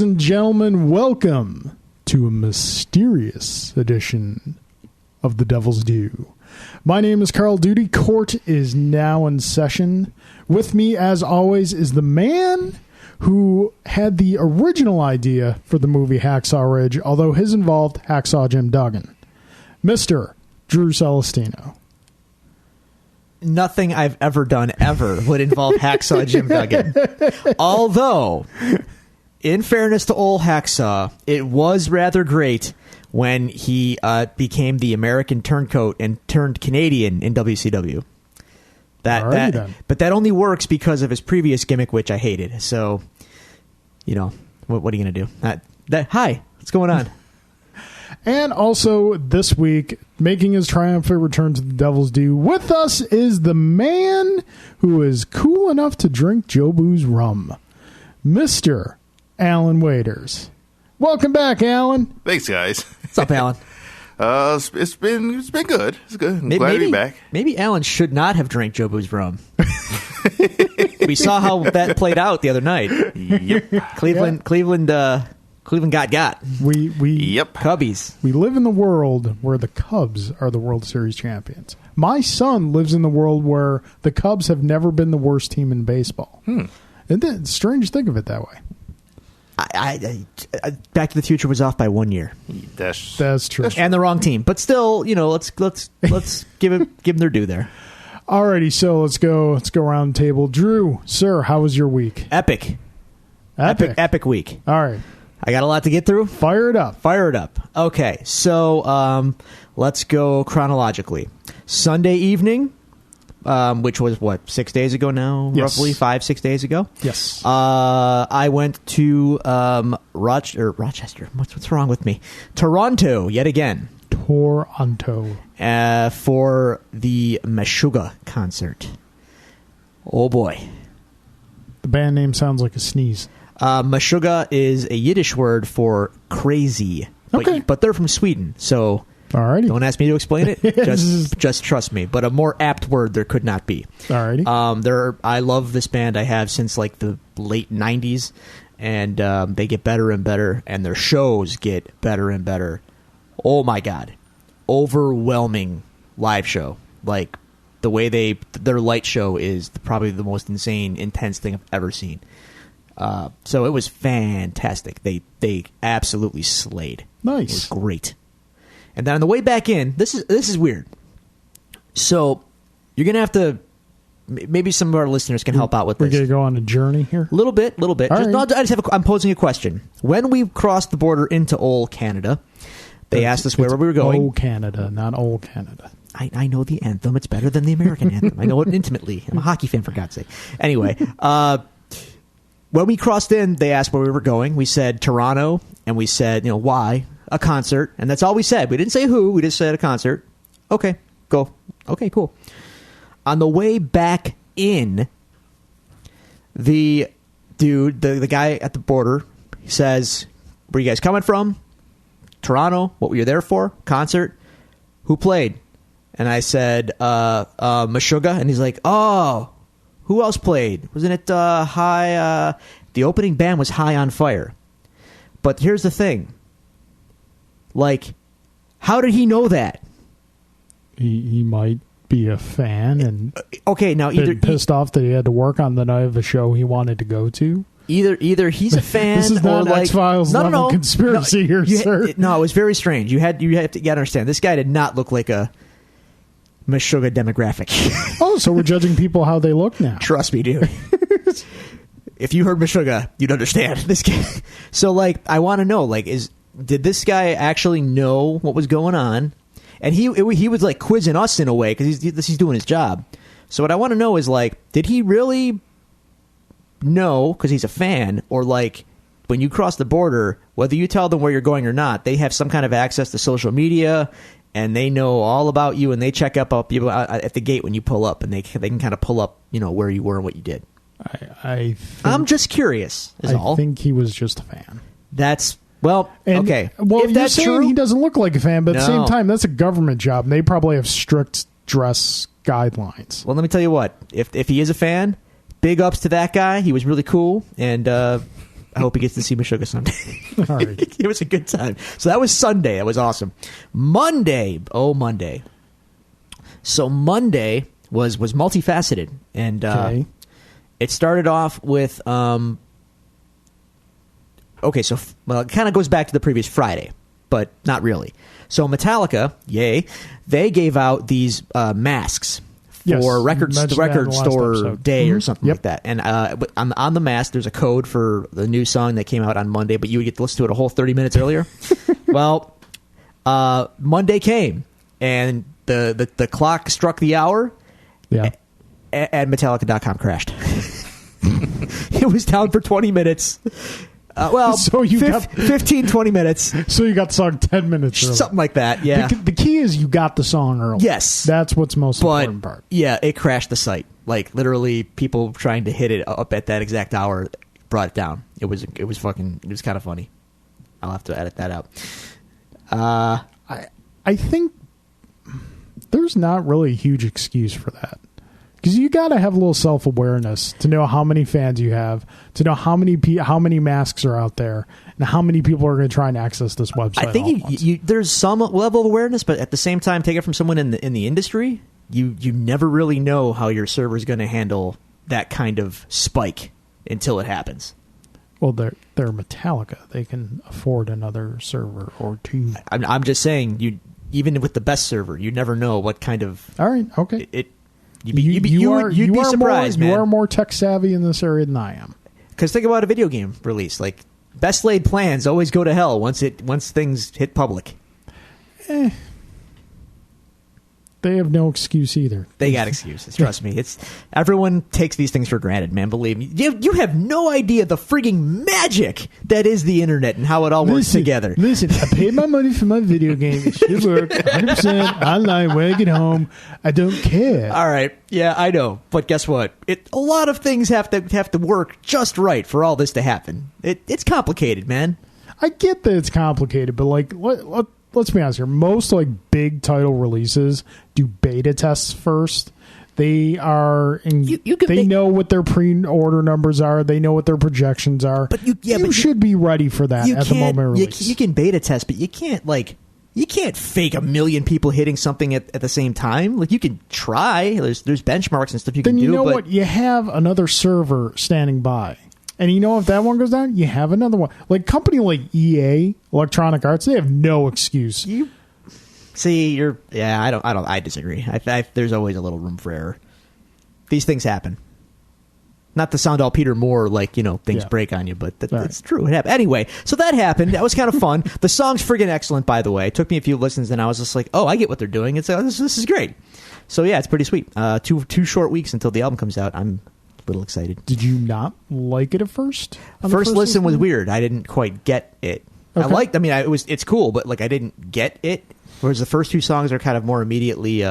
Ladies and gentlemen, welcome to a mysterious edition of The Devil's Due. My name is Carl Duty. Court is now in session. With me, as always, is the man who had the original idea for the movie Hacksaw Ridge, although his involved Hacksaw Jim Duggan, Mr. Drew Celestino. Nothing I've ever done ever would involve Hacksaw Jim Duggan. Although, in fairness to old Hacksaw, it was rather great when he became the American turncoat and turned Canadian in WCW. But that only works because of his previous gimmick, which I hated. So, you know, what are you going to do? Hi, what's going on? And also this week, making his triumphant return to the Devil's Due, with us is the man who is cool enough to drink Jobu's rum, Mr. Alan Waiters. Welcome back, Alan. Thanks, guys. What's up, Alan? It's been good. It's good. I'm glad to be back. Maybe Alan should not have drank Jobu's rum. We saw how that played out the other night. Yep. Cleveland got. Yep. Cubbies. We live in the world where the Cubs are the World Series champions. My son lives in the world where the Cubs have never been the worst team in baseball. It's strange to think of it that way. Back to the Future was off by 1 year. That's true. And the wrong team. But still, you know, let's give them their due there. Alrighty, so let's go around the table. Drew, sir, how was your week? Epic week. All right. I got a lot to get through. Fire it up. Okay, so let's go chronologically. Sunday evening, which was, 6 days ago now? Yes. Roughly 5-6 days ago? Yes. I went to Rochester. What's wrong with me? Toronto, yet again. Toronto. For the Meshuggah concert. Oh, boy. The band name sounds like a sneeze. Meshuggah is a Yiddish word for crazy. Okay. But they're from Sweden, so Alrighty. Don't ask me to explain it. Just trust me. But a more apt word there could not be. Alrighty. I love this band. I have since like the late 90s, and they get better and better, and their shows get better and better. Oh my God. Overwhelming live show. Like the way their light show is probably the most insane, intense thing I've ever seen. So it was fantastic. They absolutely slayed. Nice. It was great. And then on the way back in, this is weird. So you're gonna have to. Maybe some of our listeners can help out with this. We're gonna go on a journey here. Little bit. I'm posing a question. When we crossed the border into old Canada, they asked us where we were going. Old Canada, not old Canada. I know the anthem. It's better than the American anthem. I know it intimately. I'm a hockey fan, for God's sake. Anyway, when we crossed in, they asked where we were going. We said Toronto, and we said, why? A concert, and that's all we said. We didn't say who. We just said a concert. Okay, go. Okay, cool. On the way back in, the dude, the guy at the border, says, where are you guys coming from? Toronto. What were you there for? Concert. Who played? And I said, Meshuggah. And he's like, oh, who else played? Wasn't it High? The opening band was High on Fire. But here's the thing. Like, how did he know that? He might be a fan and okay, now either pissed off that he had to work on the night of a show he wanted to go to. Either he's a fan. This is not X-Files level conspiracy here, sir. No, it was very strange. You have to understand. This guy did not look like a Meshuggah demographic. Oh, so we're judging people how they look now. Trust me, dude. If you heard Meshuggah, you'd understand this guy. So, I want to know, did this guy actually know what was going on? And he was quizzing us in a way because he's doing his job. So what I want to know is did he really know because he's a fan, or when you cross the border, whether you tell them where you're going or not, they have some kind of access to social media and they know all about you and they check up you at the gate when you pull up and they can kind of pull up where you were and what you did. I'm just curious. I think he was just a fan. That's. Okay. Well, if that's true, he doesn't look like a fan, but at the same time, that's a government job, and they probably have strict dress guidelines. Well, let me tell you what. If he is a fan, big ups to that guy. He was really cool, and I hope he gets to see Meshuggah someday. All right. It was a good time. So that was Sunday. That was awesome. Monday. Oh, Monday. So Monday was multifaceted, and Okay. it started off with okay. So it kind of goes back to the previous Friday, but not really. So Metallica, yay, they gave out these masks Yes, for you the mentioned that in record the last store episode. day or Mhm. something Yep. like that. And on the mask, there's a code for the new song that came out on Monday, but you would get to listen to it a whole 30 minutes earlier. Well, Monday came, and the clock struck the hour, Yeah. and Metallica.com crashed. It was down for 20 minutes. So you got- 15, 20 minutes. So you got the song 10 minutes early. Something like that, yeah. The key is you got the song early. Yes. That's what's most important But, part. yeah, it crashed the site. Like, literally, people trying to hit it up at that exact hour brought it down. It was kind of funny. I'll have to edit that out. I think there's not really a huge excuse for that. Because you got to have a little self-awareness to know how many fans you have, to know how many masks are out there, and how many people are going to try and access this website. I all at think once. there's some level of awareness, but at the same time, take it from someone in the industry, you never really know how your server is going to handle that kind of spike until it happens. Well, they're Metallica. They can afford another server or two. I'm just saying, even with the best server, you never know what kind of All right, okay. You'd be surprised, man. You are more tech savvy in this area than I am. Because think about a video game release. Like, best laid plans always go to hell once things hit public. They have no excuse either. They got excuses. Trust me. Everyone takes these things for granted, man. Believe me. You have no idea the frigging magic that is the internet and how it all works together. Listen, I paid my money for my video game. It should work 100% online when I get home. I don't care. All right. Yeah, I know. But guess what? A lot of things have to work just right for all this to happen. It's complicated, man. I get that it's complicated, but like, let's be honest here. Most like big title releases do beta tests first. They are they know what their pre-order numbers are. They know what their projections are. But you should be ready for that at the moment of release. You can beta test, but you can't fake 1 million people hitting something at the same time. Like, you can try. There's benchmarks and stuff you can do. Then you know but what? You have another server standing by. And you know, if that one goes down, you have another one. Like company like EA, Electronic Arts, they have no excuse. I disagree. There's always a little room for error. These things happen. Not to sound all Peter Moore, like, things break on you, but that's true. It happened. Anyway, so that happened. That was kind of fun. The song's friggin' excellent, by the way. It took me a few listens, and I was just like, oh, I get what they're doing. This is great. So, yeah, it's pretty sweet. Two short weeks until the album comes out. I'm a little excited. Did you not like it at first? First listen was weird. I didn't quite get it. Okay. It's cool, but like I didn't get it. Whereas the first two songs are kind of more immediately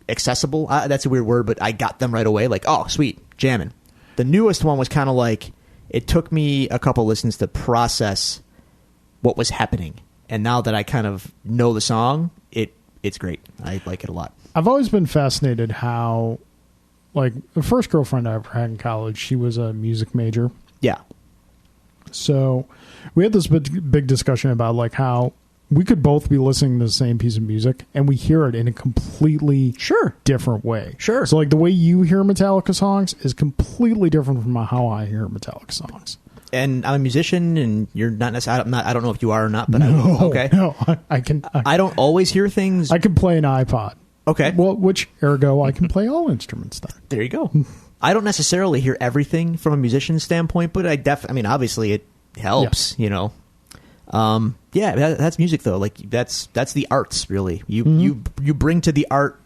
accessible. That's a weird word, but I got them right away. Like, oh, sweet, jamming. The newest one was kind of like, it took me a couple listens to process what was happening. And now that I kind of know the song, it's great. I like it a lot. I've always been fascinated how, like, the first girlfriend I ever had in college, she was a music major. Yeah. So we had this big discussion about, like, how we could both be listening to the same piece of music and we hear it in a completely different way. Sure. So, like, the way you hear Metallica songs is completely different from how I hear Metallica songs. And I'm a musician, and you're not necessarily. I don't know if you are or not, but okay. No, I don't always hear things. I can play an iPod. Okay. Well, ergo I can play all instruments then. There you go. I don't necessarily hear everything from a musician's standpoint, but obviously it helps, Yeah, that's music though. Like that's the arts really. You bring to the art.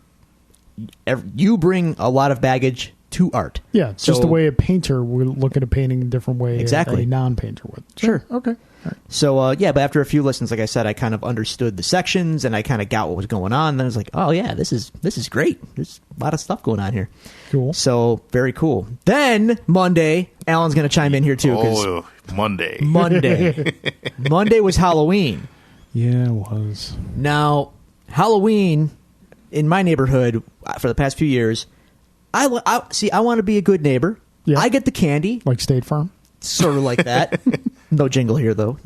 You bring a lot of baggage to art. Yeah, it's just the way a painter would look at a painting in a different way exactly. a non-painter would. Sure. Okay. Right. So, but after a few listens, like I said, I kind of understood the sections and I kind of got what was going on. Then I was like, oh, yeah, this is great. There's a lot of stuff going on here. Cool. So, very cool. Then, Monday, Alan's going to chime in here, too. Oh, Monday. Monday was Halloween. Yeah, it was. Now, Halloween in my neighborhood for the past few years, I want to be a good neighbor. Yeah. I get the candy. Like State Farm? sort of like that. No jingle here, though.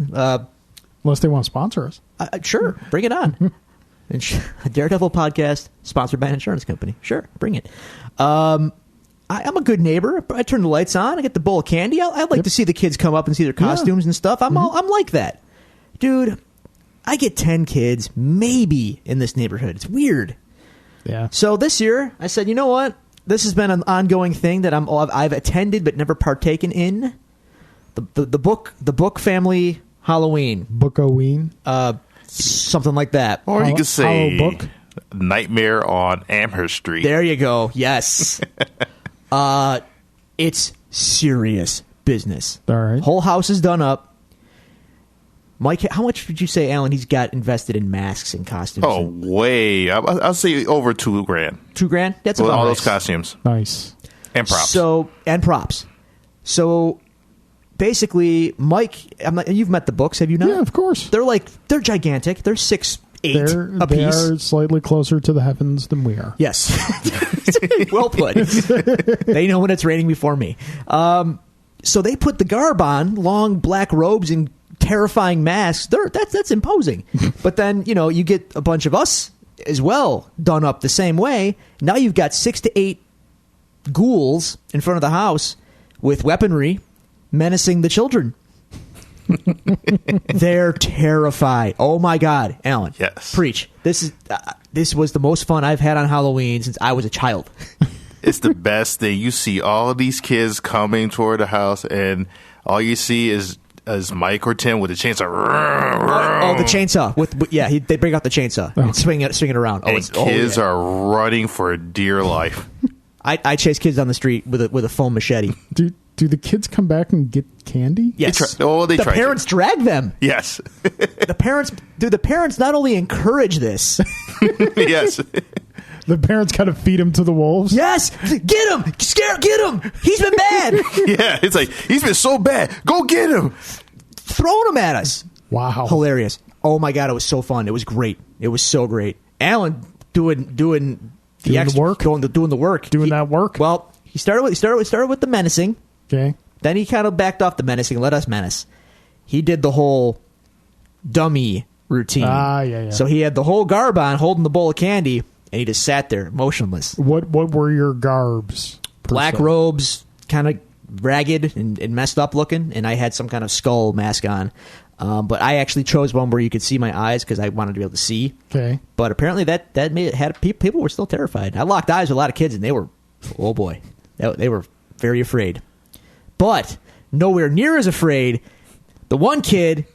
Unless they want to sponsor us. Sure, bring it on. A Daredevil podcast sponsored by an insurance company. Sure, bring it. I'm a good neighbor. I turn the lights on. I get the bowl of candy. I like to see the kids come up and see their costumes and stuff. I'm like that, dude. I get 10 kids maybe in this neighborhood. It's weird. Yeah. So this year, I said, you know what? This has been an ongoing thing that I've attended but never partaken in. The book family Halloween. Bookoween. Something like that. Or you could say Hollow Book. Nightmare on Amherst Street. There you go. Yes. It's serious business. All right. Whole house is done up. Mike, how much would you say, Alan, he's got invested in masks and costumes? Oh, way. I'll say over $2,000. $2,000? That's With about all right. those costumes. Nice. And props. And props. So basically, Mike, you've met the books, have you not? Yeah, of course. They're gigantic. They're 6'8" a They piece. are slightly closer to the heavens than we are. Yes. Well put. They know when it's raining before me. So they put the garb on, long black robes and terrifying masks. That's imposing. But then, you get a bunch of us as well done up the same way. Now you've got 6 to 8 ghouls in front of the house with weaponry menacing the children. They're terrified. Oh my God, Alan. Yes. Preach. This was the most fun I've had on Halloween since I was a child. It's the best thing. You see all of these kids coming toward the house, and all you see is Mike or Tim with a chainsaw. Oh, the chainsaw! They bring out the chainsaw and swing it around. And kids are running for dear life. I chase kids down the street with a foam machete. Do the kids come back and get candy? Yes. They the try parents drag them. Yes. The parents not only encourage this. Yes. The parents got to feed him to the wolves? Yes, get him, get him. He's been bad. Yeah, it's like he's been so bad. Go get him. Throwing him at us. Wow. Hilarious. Oh my God, it was so fun. It was great. It was so great. Alan doing the work? doing the work. Doing that work? Well, he started with the menacing. Okay. Then he kind of backed off the menacing and let us menace. He did the whole dummy routine. Yeah. So he had the whole garb on, holding the bowl of candy, and he just sat there motionless. What were your garbs? Black robes, kind of ragged and messed up looking, and I had some kind of skull mask on. But I actually chose one where you could see my eyes because I wanted to be able to see. Okay. But apparently that made it had people were still terrified. I locked eyes with a lot of kids, and they were, oh boy, they were very afraid. But nowhere near as afraid the one kid,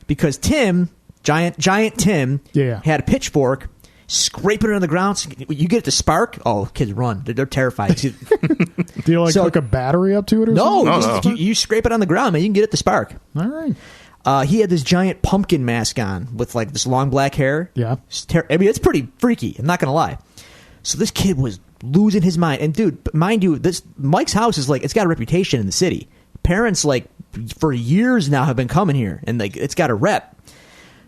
because Tim, giant Tim, had a pitchfork, scraping it on the ground. So you get it to spark. Oh, kids run! They're terrified. Do you hook a battery up to it or something? No. You scrape it on the ground, man. You can get it to spark. All right. He had this giant pumpkin mask on with like this long black hair. Yeah. It's pretty freaky. I'm not gonna lie. So this kid was losing his mind. And dude, mind you, this Mike's house is like, it's got a reputation in the city. Parents like for years now have been coming here, and like it's got a rep.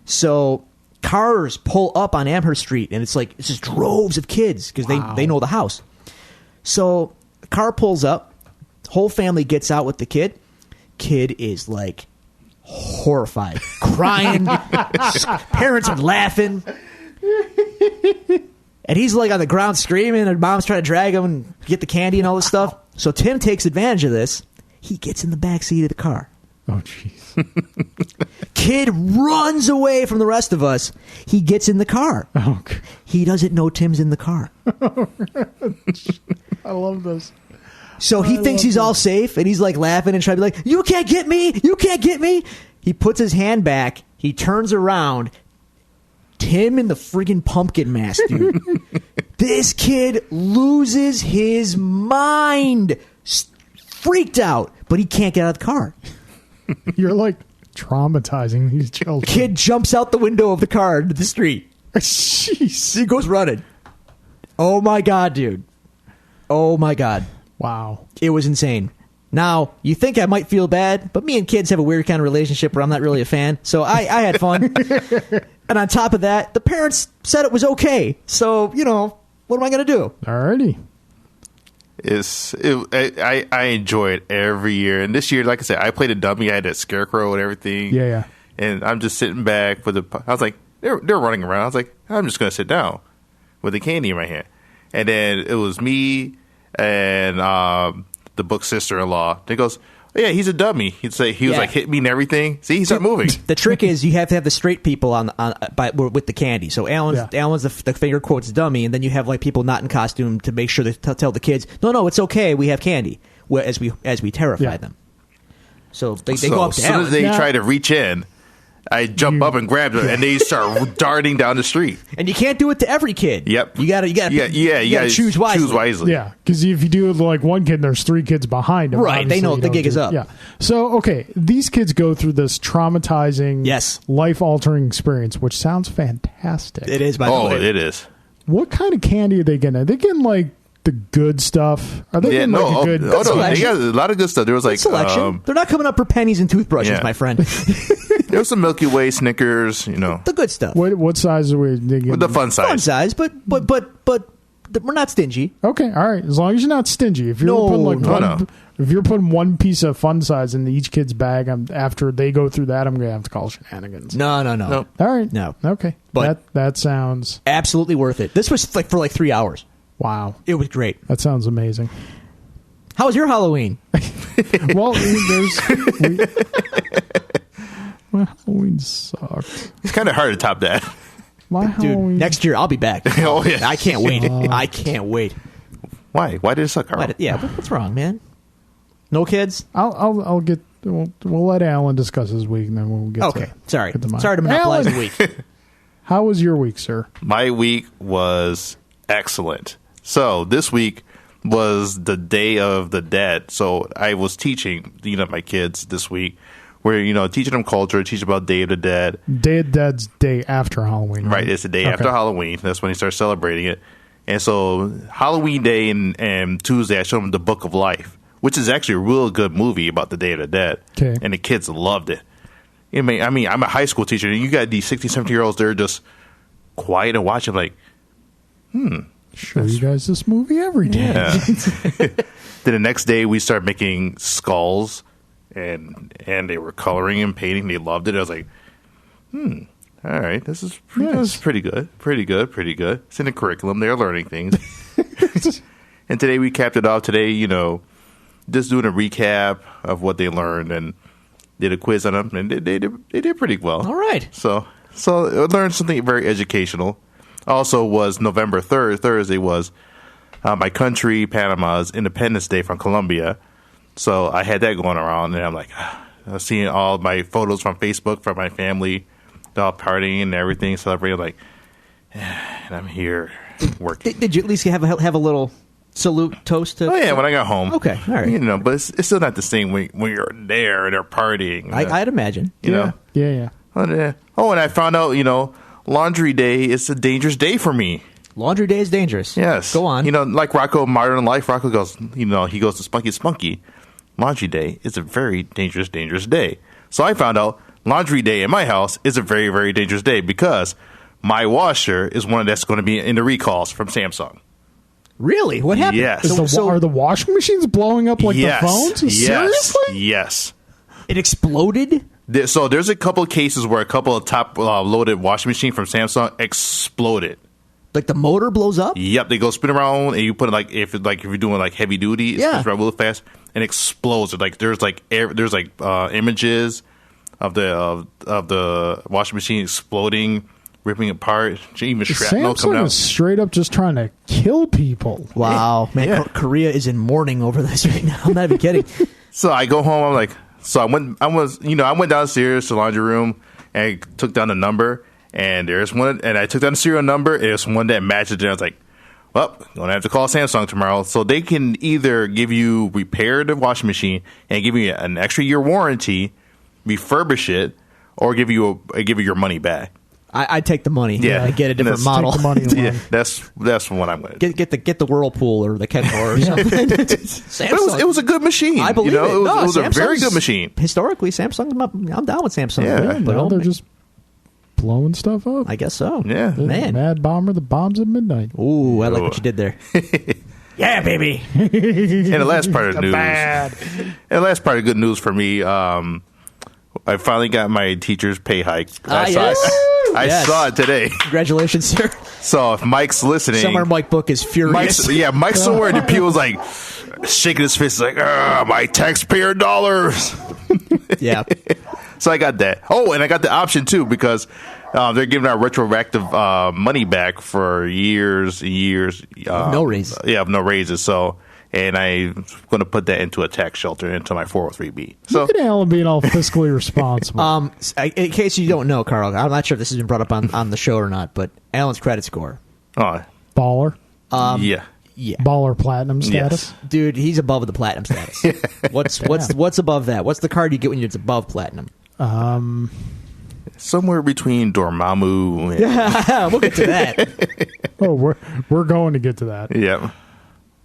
So cars pull up on Amherst Street, and it's just droves of kids because they know the house. So the car pulls up, whole family gets out with the kid. Kid is like horrified, crying. Parents are laughing. And he's like on the ground screaming, and mom's trying to drag him and get the candy and all this stuff. So Tim takes advantage of this. He gets in the back seat of the car. Oh, jeez. Kid runs away from the rest of us. He gets in the car. Oh, God. He doesn't know Tim's in the car. I love this. So he thinks he's all safe, and he's like laughing and trying to be like, "You can't get me! You can't get me!" He puts his hand back. He turns around. Tim in the friggin' pumpkin mask, dude. This kid loses his mind. Freaked out, but he can't get out of the car. You're like traumatizing these children. Kid jumps out the window of the car into the street. Jeez. He goes running. Oh my God, dude. Oh my God. Wow. It was insane. Now, you think I might feel bad, but me and kids have a weird kind of relationship where I'm not really a fan. So I had fun. And on top of that, the parents said it was okay. So, what am I going to do? Alrighty. I enjoy it every year. And this year, like I said, I played a dummy. I had that scarecrow and everything. Yeah. And I'm just sitting back with I was like, they're running around. I was like, I'm just going to sit down with the candy in my hand. And then it was me and the book sister-in-law. He goes, oh, yeah, he's a dummy. He was like, hit me and everything. See, he's not moving. The trick is you have to have the straight people with the candy. So Alan's the finger quotes dummy, and then you have like people not in costume to make sure they tell the kids, no, it's okay. We have candy as we terrify them. So they go up to as soon Alan. as they try to reach in, I jump up and grab them, and they start darting down the street. And you can't do it to every kid. Yep. You gotta choose wisely. Choose wisely. Yeah, because if you do like one kid, there's 3 kids behind him. Right, they know the gig is up. Yeah. So, okay, these kids go through this traumatizing, life-altering experience, which sounds fantastic. It is, by the way. Oh, it is. What kind of candy are they getting? Are they getting, like, the good stuff? Are they getting, like, a good... no, they got a lot of good stuff. There was, like... selection. They're not coming up for pennies and toothbrushes, my friend. There was some Milky Way, Snickers, The good stuff. What size are we getting? With the fun size. Fun size, but we're not stingy. Okay, all right. As long as you're not stingy. If you're if you're putting one piece of fun size in each kid's bag, after they go through that, I'm going to have to call shenanigans. No. All right. No. Okay. But that sounds absolutely worth it. This was for 3 hours. wow. It was great. That sounds amazing. How was your Halloween? Well, my Halloween sucked. It's kind of hard to top that. My Dude, Halloween. next year I'll be back. Oh, yeah. I can't wait. I can't wait. Why? Why did it suck, Carl? What's wrong, man? No kids? I'll get. We'll let Alan discuss his week, and then we'll get. Okay. Sorry to mine. to monopolize Alan! the week. How was your week, sir? My week was excellent. So this week was the Day of the Dead. So I was teaching, my kids this week. We're, teaching them culture, teaching about Day of the Dead. Day of the Dead's day after Halloween. Right, it's the day after Halloween. That's when they start celebrating it. And so Halloween Day and Tuesday, I showed them the Book of Life, which is actually a real good movie about the Day of the Dead. Okay. And the kids loved it. I mean, I'm a high school teacher, and you got these 60, 70-year-olds, they're just quiet and watching like, Show you guys this movie every day. Yeah. Then the next day, we started making skulls, and they were coloring and painting. They loved it. I was like, all right, this is pretty good. Pretty good. It's in the curriculum. They're learning things. And today we capped it off. Today, just doing a recap of what they learned and did a quiz on them, and they did pretty well. All right. So I learned something very educational. Also was November 3rd. Thursday was my country, Panama's Independence Day from Colombia. So I had that going around, and I'm like, I was seeing all my photos from Facebook from my family, all partying and everything, celebrating. Like, and I'm here working. Did you at least have a little salute toast? Oh yeah, when I got home. Okay, all right. But it's still not the same when you're there and they're partying. I'd imagine. You know. Yeah. Oh, and I found out, Laundry Day is a dangerous day for me. Laundry Day is dangerous. Yes. Go on. Like Rocco Modern Life, Rocco goes, he goes to Spunky. Laundry Day is a very dangerous day. So I found out Laundry Day in my house is a very, very dangerous day because my washer is one that's going to be in the recalls from Samsung. Really? What happened? Yes. Are the washing machines blowing up like the phones? Seriously? Yes. It exploded? So there's a couple of cases where a couple of top loaded washing machine from Samsung exploded. Like the motor blows up? Yep, they go spin around, and you put it if you're doing like heavy duty, it spins around real fast and explodes. There's images of the washing machine exploding, ripping apart, even shrapnel coming out. Samsung is straight up just trying to kill people. Wow, man, Yeah. Korea is in mourning over this right now. I'm not even kidding. So I go home. I'm like, I went downstairs to the laundry room and I took down the number. And there's one, and I took down the serial number. And there's one that matches it. I was like, well, I'm going to have to call Samsung tomorrow. So they can either repair the washing machine and give you an extra year warranty, refurbish it, or give you your money back. I'd take the money. Yeah. And get a different model. Take the money away. Yeah, that's what I'm going to do. Get the Whirlpool or the Kenmore or something. Samsung. But it was a good machine. I believe it. It was a Samsung's very good machine. Historically, Samsung. I'm down with Samsung. Yeah. but Now they're just blowing stuff up. I guess so. Yeah. The Man. Mad Bomber, the bombs at midnight. Ooh, I like what you did there. Yeah, baby. And the last part of the news. Bad. And the last part of good news for me, I finally got my teacher's pay hike. I Yes. saw it today. Congratulations, sir. So if Mike's listening, Somewhere Mike Book is furious. Mike's somewhere in the pew was like shaking his fist like, my taxpayer dollars. Yeah. So I got that. Oh, and I got the option too because they're giving out retroactive money back for years and years. No raises. Yeah, no raises. So, and I'm going to put that into a tax shelter into my 403B. So, Look at Alan being all fiscally responsible. In case you don't know, Carl, I'm not sure if this has been brought up on the show or not, but Alan's credit score. Baller. Yeah. Yeah. Baller platinum status. Yes. Dude, he's above the platinum status. What's above that? What's the card you get when it's above platinum? Somewhere between Dormammu and We'll get to that. Oh, we're going to get to that. yeah.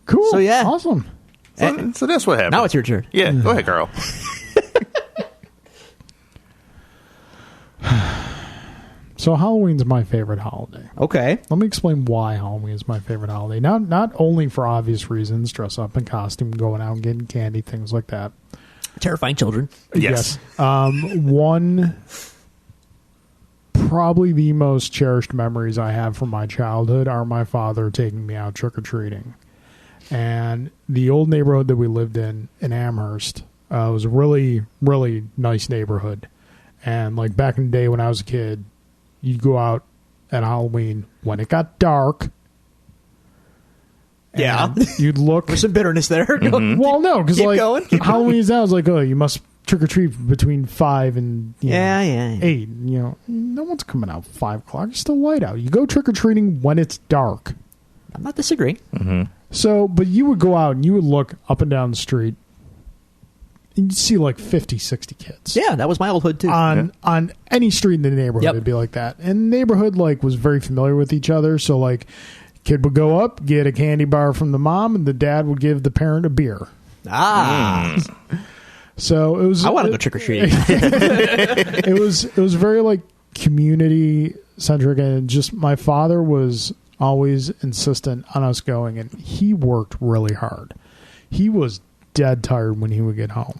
Cool. So, yeah. Awesome. So that's what happened. Now it's your turn. Yeah, go ahead, Carl. So Halloween's my favorite holiday. Okay. Let me explain why Halloween is my favorite holiday. Not only for obvious reasons, dress up in costume, going out and getting candy, things like that. Terrifying children. Yes. One, probably the most cherished memories I have from my childhood are my father taking me out trick-or-treating. And the old neighborhood that we lived in Amherst, was a really, really nice neighborhood. And like back in the day when I was a kid, you'd go out at Halloween when it got dark. Yeah. and you'd look. There's some bitterness there. Well, no, because Keep like going, keep Halloween's now is like, oh, you must trick or treat between 5 and Yeah. 8. You know, no one's coming out 5 o'clock. It's still light out. You go trick or treating when it's dark. I'm not disagreeing. So, but you would go out and you would look up and down the street, and you'd see like 50, 60 kids. Yeah, that was my old hood too. On any street in the neighborhood, Yep. it'd be like that. And the neighborhood like was very familiar with each other. So like, kid would go up, get a candy bar from the mom, and the dad would give the parent a beer. So it was. I want to go trick or treating. It was very like community centric, and just my father was always insistent on us going, and he worked really hard. He was dead tired when he would get home,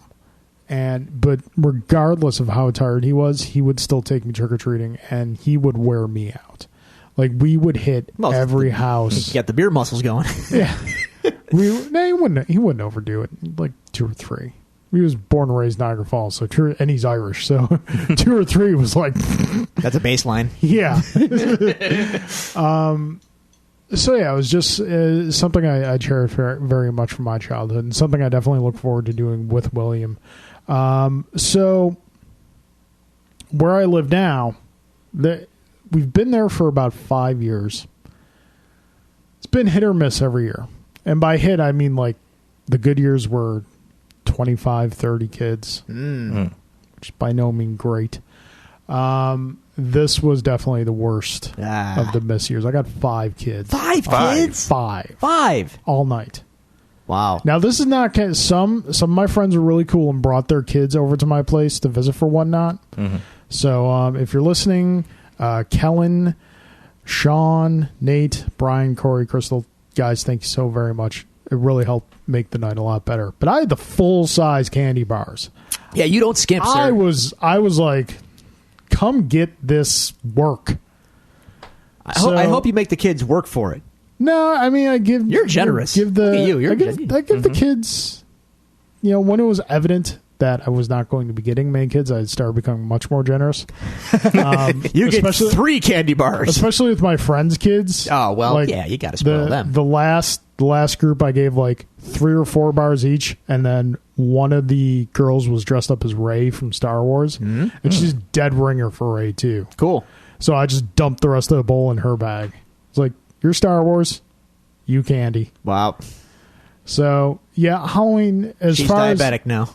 but regardless of how tired he was, he would still take me trick or treating, and he would wear me out. Like we would hit every house. Get the beer muscles going. Yeah, he wouldn't overdo it. Like 2 or 3. He was born and raised Niagara Falls, and he's Irish, so 2 or 3 was like, That's a baseline. yeah. So yeah, it was just something I cherish very, very much from my childhood, and something I definitely look forward to doing with William. So where I live now, we've been there for about 5 years. It's been hit or miss every year, and by hit I mean like the good years were 25, 30 kids, which is by no means great. This was definitely the worst of the miss years. I got 5 kids. 5 kids? 5 all night. Wow. Now this is not some of my friends were really cool and brought their kids over to my place to visit for whatnot. So if you're listening, Kellen, Sean, Nate, Brian, Corey, Crystal, guys, thank you so very much. It really helped make the night a lot better. But I had the full size candy bars. Yeah, you don't skimp, sir. I was like, come get this work. I hope you make the kids work for it. No, I mean You're generous. Give the Look at you. I give the kids. You know, when it was evident that I was not going to be getting many kids, I started becoming much more generous. You get 3 candy bars, especially with my friends' kids. Oh well, like, yeah, you got to spoil them. The last group I gave like 3 or 4 bars each, and then one of the girls was dressed up as Rey from Star Wars, and she's dead ringer for Rey too. Cool. So I just dumped the rest of the bowl in her bag. It's like, you're Star Wars, you candy. Wow. So yeah, Halloween She's diabetic now.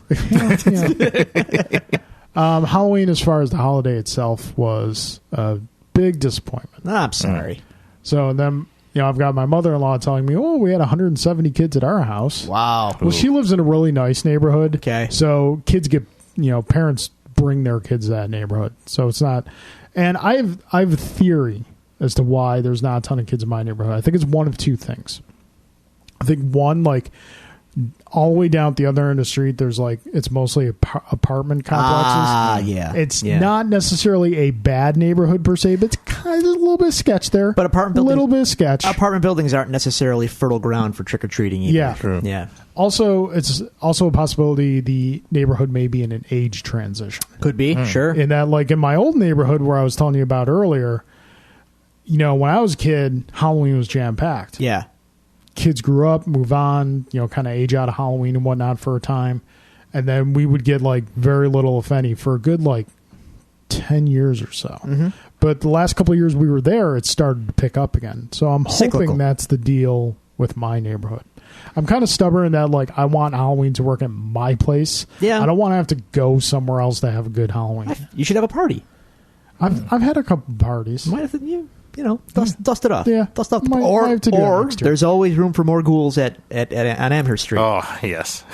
Halloween, as far as the holiday itself, was a big disappointment. I'm sorry. So then, I've got my mother-in-law telling me, "Oh, we had 170 kids at our house." Wow. Well, she lives in a really nice neighborhood. Okay. So kids get, parents bring their kids to that neighborhood. So it's not. And I have a theory as to why there's not a ton of kids in my neighborhood. I think it's one of 2 things. I think one, like, all the way down at the other end of the street, there's like, it's mostly apartment complexes. Yeah. It's not necessarily a bad neighborhood per se, but it's kind of a little bit of sketch there. But apartment a buildings, little bit of sketch. Apartment buildings aren't necessarily fertile ground for trick or treating either. Yeah. True. Yeah. Also, it's also a possibility the neighborhood may be in an age transition. Could be. Sure. In that, like in my old neighborhood where I was telling you about earlier, you know, when I was a kid, Halloween was jam packed. Yeah. Kids grew up, move on, you know, kind of age out of Halloween and whatnot for a time. And then we would get like very little, if any, for a good like 10 years or so. Mm-hmm. But the last couple of years we were there, it started to pick up again. So I'm Cyclical. hoping that's the deal with my neighborhood. I'm kind of stubborn in that, like, I want Halloween to work at my place. Yeah. I don't want to have to go somewhere else to have a good Halloween. You should have a party. I've had a couple parties. Might have to, you know, dust it off. Yeah. Dust off the Might have to do that or next year. there's always room for more ghouls on Amherst Street. Oh, yes.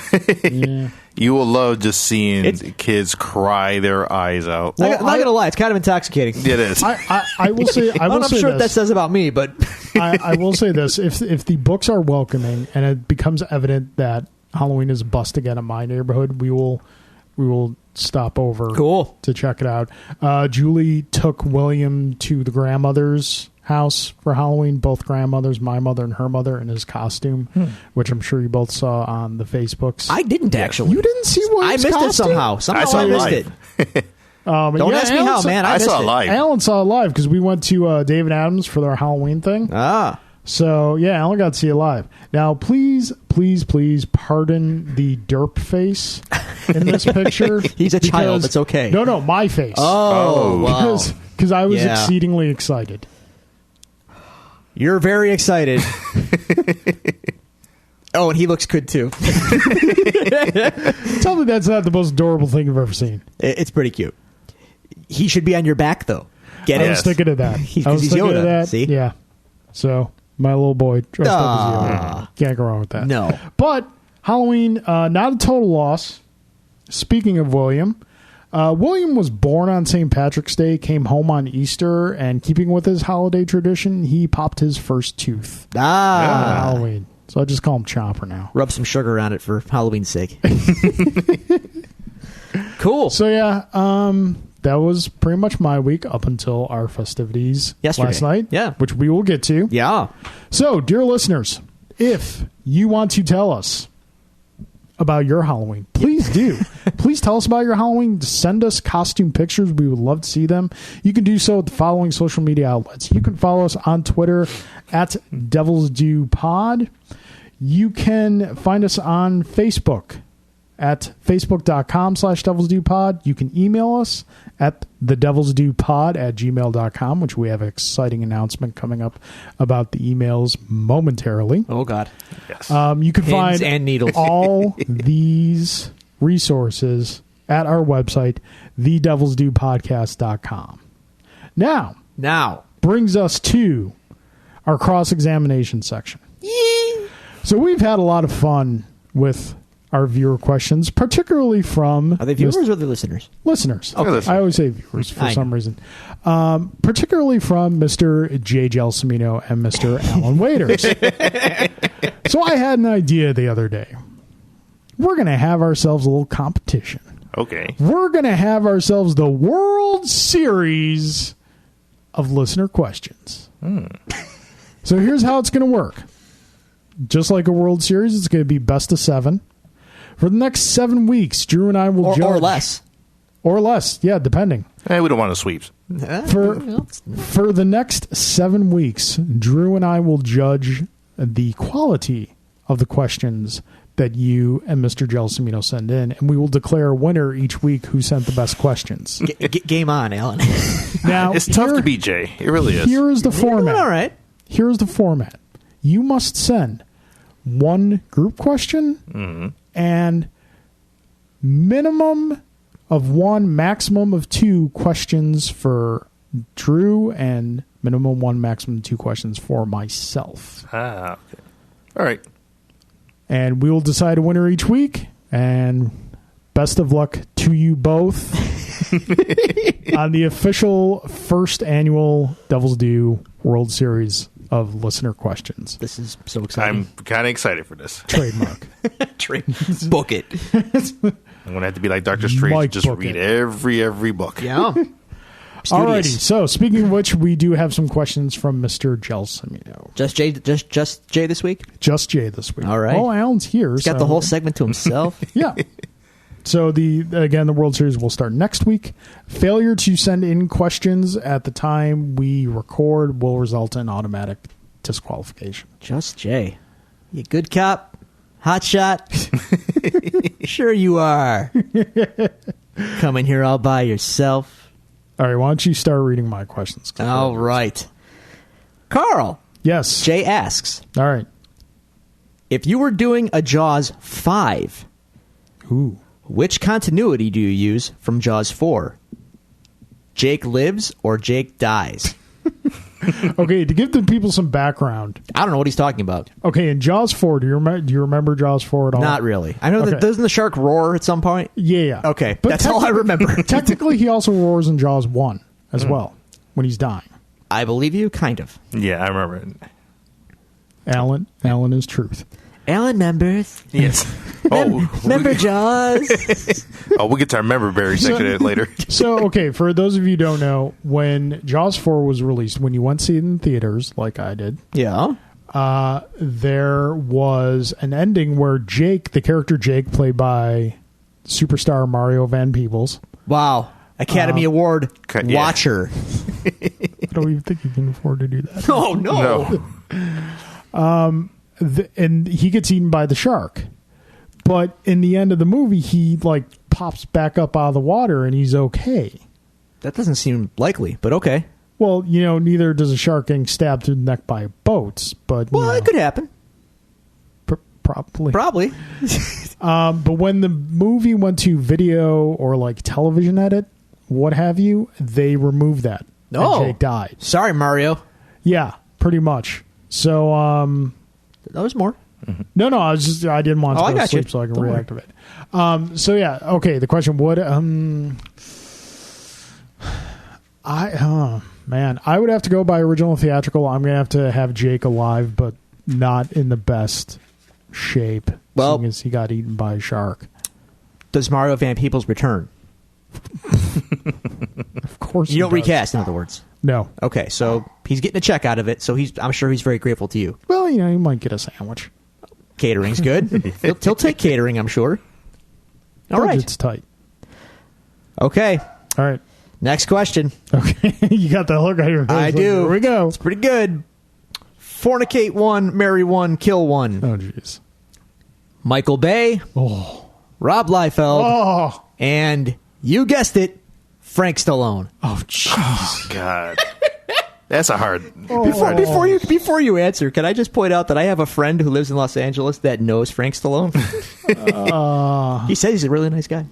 Yeah. You will love just seeing It's- kids cry their eyes out. Well, I'm not gonna lie, it's kind of intoxicating. It is. I will say I will I'm not say sure what that this. says about me, but I will say this: if the books are welcoming and it becomes evident that Halloween is a bust again in my neighborhood, we will stop over Cool. to check it out. Julie took William to the grandmother's house for Halloween, both grandmothers, my mother and her mother, in his costume, which I'm sure you both saw on the Facebooks. I didn't actually. You didn't see I William's missed costume? it somehow. I saw I it missed live. it. Don't ask me how, man. I missed saw it it. live. Alan saw it live because we went to David Adams for their Halloween thing. Ah, So, yeah, Alan got to see it live. Now, please pardon the derp face in this picture. He's a child. because- It's okay. No, my face. Oh, wow. Because I was Yeah. exceedingly excited. You're very excited. Oh, and he looks good too. Tell me that's not the most adorable thing you've ever seen. It's pretty cute. He should be on your back though. Get I it? was thinking of that. He's- I was 'cause he's thinking Yoda, of that. see? Yeah. So, my little boy dressed up as Yoda. Ah. Can't go wrong with that. No. But Halloween, not a total loss. Speaking of William, William was born on St. Patrick's Day, came home on Easter, and keeping with his holiday tradition, he popped his first tooth on Halloween. So I just call him Chopper now. Rub some sugar on it for Halloween's sake. Cool. So yeah, that was pretty much my week up until our festivities Yesterday. last night. Yeah. Which we will get to. Yeah. So, dear listeners, if you want to tell us about your Halloween, please do. Please tell us about your Halloween. Send us costume pictures. We would love to see them. You can do so at the following social media outlets. You can follow us on Twitter at Devils Do Pod. You can find us on Facebook at facebook.com/devilsdupod. You can email us at thedevilsdupod@gmail.com, which we have an exciting announcement coming up about the emails momentarily. Oh God. Yes. You can Pins find and needles. all these resources at our website, thedevilsdupodcast.com. Now, brings us to our cross-examination section. So we've had a lot of fun with our viewer questions, particularly from Are they viewers or the listeners? listeners. Okay. I always say viewers for I some know. reason. Particularly from Mr. J. Gelsomino and Mr. Alan Waiters. So I had an idea the other day. We're going to have ourselves a little competition. Okay. We're going to have ourselves the World Series of listener questions. So here's how it's going to work. Just like a World Series, it's going to be best of 7. For the next 7 weeks, Drew and I will judge. Or less. Or less, yeah, depending. We don't want to sweep. For the next 7 weeks, Drew and I will judge the quality of the questions that you and Mr. Gelsomino send in, and we will declare a winner each week who sent the best questions. Game on, Alan. Now, It's tough to beat Jay. It really is. Here is the format. All right. Here's the format. You must send one group question and minimum of 1, maximum of 2 questions for Drew, and minimum 1, maximum 2 questions for myself. Okay. All right. And we will decide a winner each week. And best of luck to you both on the official first annual Devils Do World Series of listener questions. This is so exciting. I'm kind of excited for this. Trademark. Book it. I'm gonna have to be like Dr. Strange, Mike, just book read it. every book. Yeah. Alrighty. Studious. So speaking of which, we do have some questions from Mr. Gelsomino. Just Jay this week? Just Jay this week. All right. Oh, Alan's here. He's got the whole segment to himself. Yeah. So the World Series will start next week. Failure to send in questions at the time we record will result in automatic disqualification. Just Jay. You good cop? Hot shot? Sure you are. Coming here all by yourself. All right, why don't you start reading my questions? All right. Carl. Yes. Jay asks, All right. if you were doing a Jaws 5, Ooh. which continuity do you use from Jaws 4? Jake lives or Jake dies? Okay, to give the people some background. I don't know what he's talking about. Okay, in Jaws 4, do you remember Jaws 4 at all? Not really. I know Okay. that doesn't the shark roar at some point? Yeah. Okay, But that's all I remember. Technically, he also roars in Jaws 1 as well when he's dying. I believe you, kind of. Yeah, I remember it. Alan is truth. Alan members. Yes. Oh, Member Jaws. we'll get to our member berry section later. So, okay, for those of you who don't know, when Jaws 4 was released, when you went to see it in theaters, like I did, Yeah. there was an ending where Jake, the character Jake, played by superstar Mario Van Peebles, Wow. Academy Award yeah. watcher. I don't even think you can afford to do that. Oh, no. And he gets eaten by the shark. But in the end of the movie, he like pops back up out of the water and he's okay. That doesn't seem likely, but okay. Well, neither does a shark getting stabbed through the neck by boats, but Well, it could happen. probably. Probably. But when the movie went to video or like television edit, what have you, they removed that. Oh. And Jake died. Sorry, Mario. Yeah, pretty much. So, That was more. no, I didn't want to I go to got you. sleep so I can Don't worry. reactivate. So yeah, okay. The question would, I would have to go by original theatrical. I'm gonna have Jake alive, but not in the best shape. Well- seeing as he got eaten by a shark. Does Mario Van Peebles return? Of course, You he don't does. recast, in other words. No. Okay, so he's getting a check out of it, so I'm sure he's very grateful to you. Well, he might get a sandwich. Catering's good. he'll take catering, I'm sure. All right. It's tight. Okay. All right. Next question. Okay. You got the look on your face. I Like, do. Here we go. It's pretty good. Fornicate one, marry one, kill one. Oh, jeez. Michael Bay, Oh. Rob Liefeld, Oh. and you guessed it, Frank Stallone. Oh, jeez. God, that's a hard. Before you answer, can I just point out that I have a friend who lives in Los Angeles that knows Frank Stallone? He says he's a really nice guy.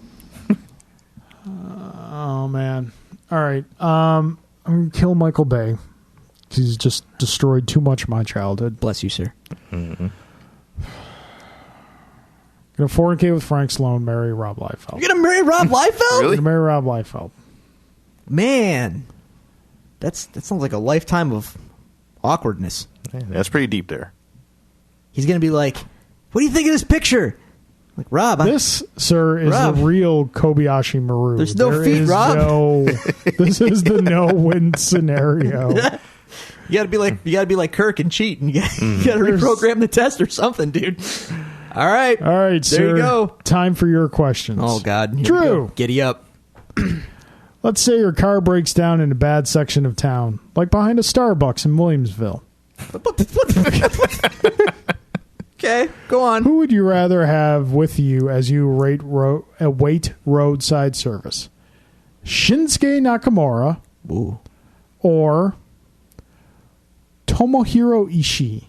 Oh, man. All right. I'm going to kill Michael Bay. He's just destroyed too much of my childhood. Bless you, sir. Going to fornicate with Frank Stallone, marry Rob Liefeld. You're gonna marry Rob Liefeld? Really? Going to marry Rob Liefeld. Man, that sounds like a lifetime of awkwardness. Yeah, that's pretty deep there. He's gonna be like, "What do you think of this picture?" Like, Rob, This, sir, is Rob. the real Kobayashi Maru. There's no There feet, is Rob. This is the no-win scenario. you gotta be like Kirk and cheat, and you gotta reprogram the test or something, dude. All right, All right, there sir. you go. Time for your questions. Oh God, Here we Drew. go. Giddy up. Let's say your car breaks down in a bad section of town, like behind a Starbucks in Williamsville. Okay, go on. Who would you rather have with you as you await roadside service? Shinsuke Nakamura Ooh. or Tomohiro Ishii?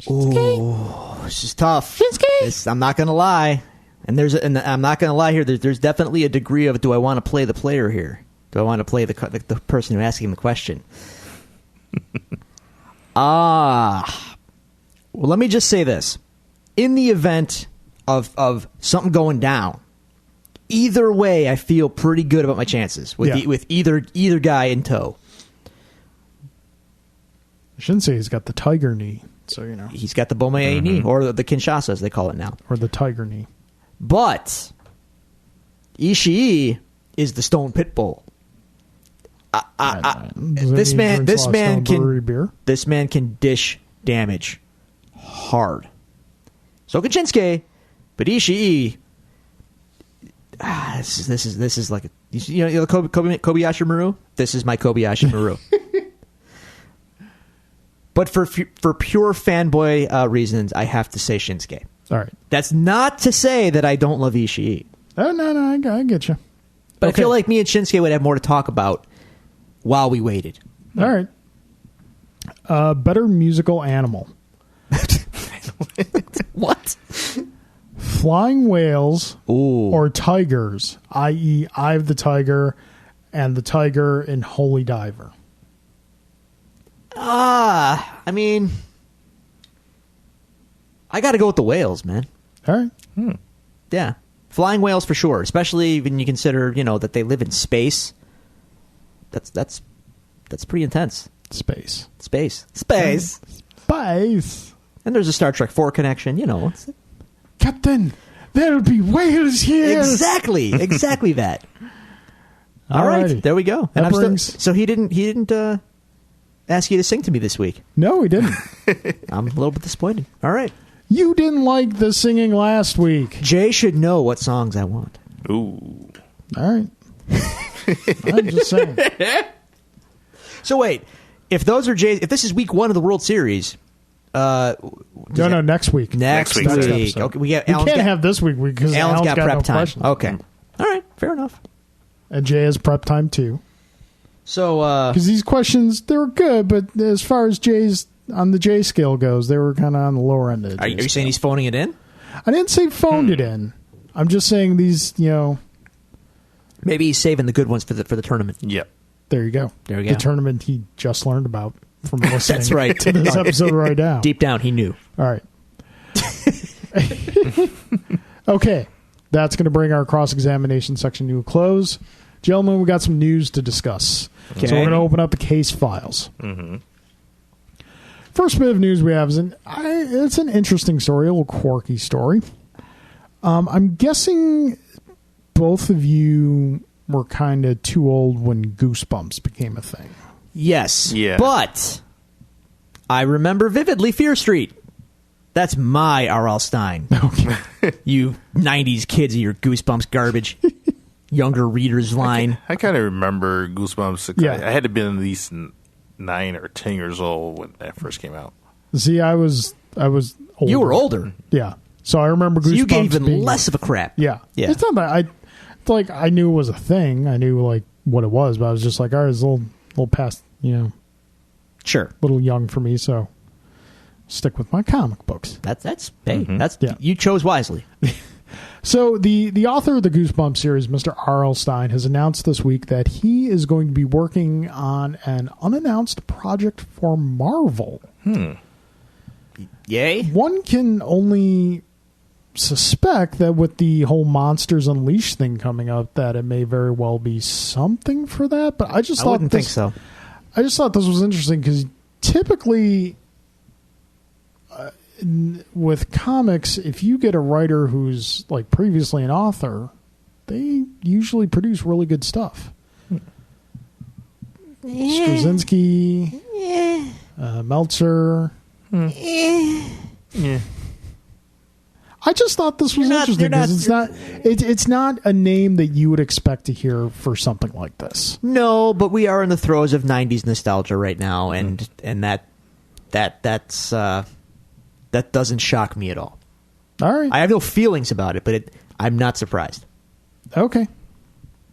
Ooh, this is tough. I'm not gonna lie, and I'm not gonna lie here. There's definitely a degree of do I want to play the player here? Do I want to play the person who's asking the question? Well, let me just say this: in the event of something going down, either way, I feel pretty good about my chances with Yeah. with either guy in tow. Shinsei's got the tiger knee, so you know, He's got the Bomaye knee, or the Kinshasa, as they call it now. or the tiger knee. But Ishii is the Stone Pitbull. This man beer. can dish damage hard. So can Shinsuke, but Ishii. This is like Kobayashi Maru. This is my Kobayashi Maru. But for pure fanboy reasons, I have to say Shinsuke. All right. That's not to say that I don't love Ishii. Oh no, I get you. But Okay. I feel like me and Shinsuke would have more to talk about while we waited. All right. Better musical animal: What? flying whales Ooh. or tigers, i.e., Eye of the Tiger and the tiger in Holy Diver. I mean, I got to go with the whales, man. All right. Yeah. Flying whales for sure, especially when you consider, that they live in space. That's pretty intense. Space. Space. Space. And there's a Star Trek 4 connection, Captain, there'll be whales here. Exactly that. All right, Alrighty. there we go. And That I'm brings- so he didn't ask you to sing to me this week. No, he didn't. I'm a little bit disappointed. All right. You didn't like the singing last week. Jay should know what songs I want. Ooh. All right. I'm just saying. So wait, if this is week 1 of the World Series, No, next week. next week. week. Next episode. Okay, we got You Alan's can't got, have this week because Alan's got prep no time. questions. Okay, all right, fair enough. And Jay has prep time too. So Because these questions, they were good, but as far as Jay's on the J scale goes, they were kind of on the lower end of the are J you scale. saying he's phoning it in? I didn't say phoned it in. I'm just saying these, Maybe he's saving the good ones for the tournament. Yep. there you go. There we go. The tournament he just learned about from listening That's right. to this episode right now. Deep down, he knew. All right. Okay. That's going to bring our cross-examination section to a close. Gentlemen, we got some news to discuss. Okay. So we're going to open up the case files. Mm-hmm. First bit of news we have is it's an interesting story, a little quirky story. I'm guessing both of you were kind of too old when Goosebumps became a thing. Yes. Yeah. But I remember vividly Fear Street. That's my R.L. Stein. You 90s kids of your Goosebumps garbage. Younger readers line. I kind of remember Goosebumps. Yeah. I had to be at least 9 or 10 years old when that first came out. See, I was older. You were older. Yeah. So I remember Goosebumps So you gave even being, less of a crap. Yeah. Yeah. It's not that I knew it was a thing. I knew what it was, but I was just like, all right, it's a little past, Sure. a little young for me, so stick with my comic books. That's hey, that's Yeah. you chose wisely. So the author of the Goosebumps series, Mr. R.L. Stein, has announced this week that he is going to be working on an unannounced project for Marvel. Yay. One can only suspect that with the whole Monsters Unleashed thing coming up, that it may very well be something for that. But I just I thought wouldn't think so. I just thought this was interesting because typically with comics, if you get a writer who's like previously an author, they usually produce really good stuff. Straczynski, Meltzer. Yeah. I just thought this was interesting because it's not a name that you would expect to hear for something like this. No, but we are in the throes of 90s nostalgia right now, and that doesn't shock me at all. All right. I have no feelings about it, but I'm not surprised. Okay.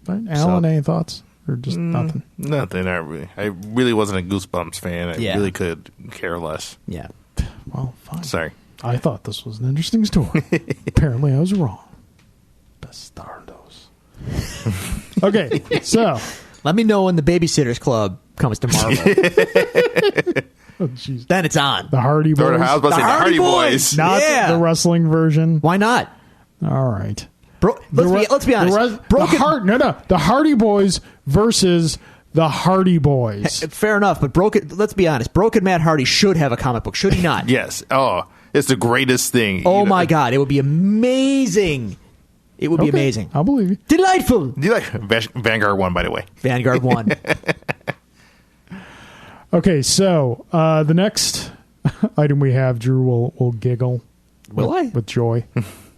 All right. Alan, any thoughts? Or just nothing? Nothing. Not really. I really wasn't a Goosebumps fan. I Yeah. really could care less. Yeah. Well, fine. Sorry. I thought this was an interesting story. Apparently, I was wrong. Bastardos. Okay, so. Let me know when the Babysitters Club comes to Marvel. Oh, jeez. Then it's on. The Hardy Boys. I was about to say the Hardy Boys. Not Yeah. the wrestling version. Why not? All right. Let's be honest. The Hardy Boys versus The Hardy Boys. Fair enough, but let's be honest. Broken Matt Hardy should have a comic book, should he not? Yes. Oh, it's the greatest thing. Oh my God, it would be amazing. It would be Okay, amazing. I'll believe you. Delightful. Do you like Vanguard 1, by the way? Vanguard 1. Okay, so the next item we have, Drew will giggle. Will I? With joy.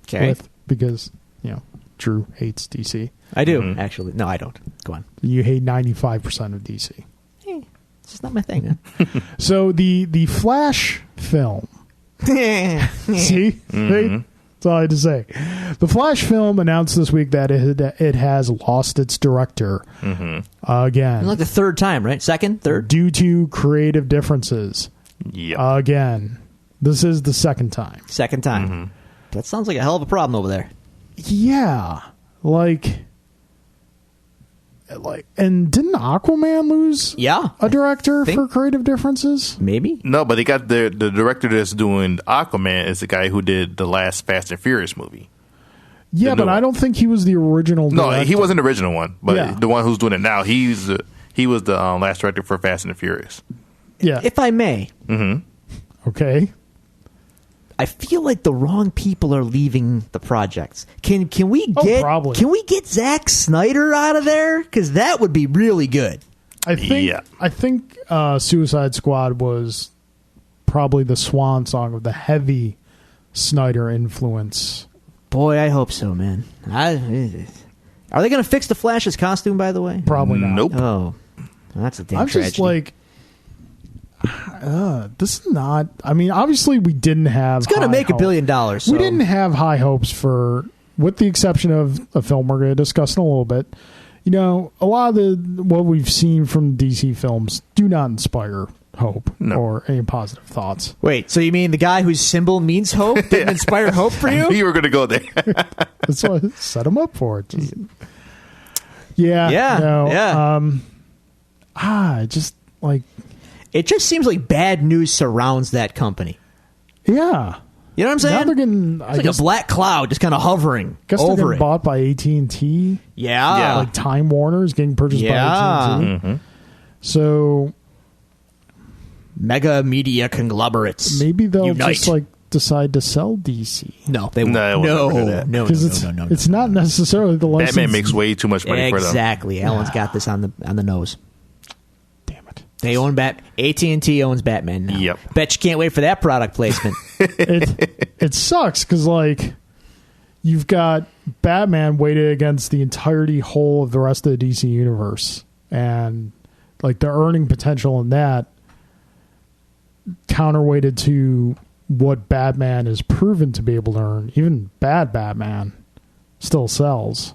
Okay. Because, Drew hates DC. I do, actually. No, I don't. Go on. You hate 95% of DC. It's just not my thing, man. So the Flash film. See? That's all I had to say. The Flash film announced this week that it has lost its director again. Like the third time, right? Second? Third? Due to creative differences. Yep. Again. This is the second time. Second time. That sounds like a hell of a problem over there. Yeah. And didn't Aquaman lose a director for creative differences? Maybe. No, but they got the director that's doing Aquaman is the guy who did the last Fast and Furious movie. Yeah, but I don't think he was the original director. No, he wasn't the original one, but Yeah. the one who's doing it now, he was the last director for Fast and the Furious. Yeah. If I may, Okay. I feel like the wrong people are leaving the projects. Can we get probably. Can we get Zack Snyder out of there? Because that would be really good. I think Suicide Squad was probably the swan song of the heavy Snyder influence. Boy, I hope so, man. Are they going to fix the Flash's costume, by the way? Probably not. Nope. Oh, that's a damn I'm tragedy. just like, this is not. I mean, obviously, we didn't have. It's going to make $1 billion. So. We didn't have high hopes for, with the exception of a film we're going to discuss in a little bit. A lot of what we've seen from DC films do not inspire hope or any positive thoughts. Wait, so you mean the guy whose symbol means hope didn't inspire hope for I knew you? you were going to go there. That's why I set him up for it. Yeah. Just like. It just seems like bad news surrounds that company. Yeah. You know what I'm saying? Now they're getting, it's like a black cloud just kind of hovering guess over they're getting it. bought by AT&T. Yeah. Like Time Warner is getting purchased by AT&T. So mega media conglomerates. maybe they'll unite. just decide to sell DC. No, they won't. No, they won't do that. No, Because it's not necessarily the license. Batman makes way too much money for them. Exactly. Alan's got this on the nose. Damn it. They own AT&T owns Batman now. Yep. Bet you can't wait for that product placement. It sucks because you've got Batman weighted against the entirety whole of the rest of the DC universe, and the earning potential in that counterweighted to what Batman is proven to be able to earn. Even bad Batman still sells.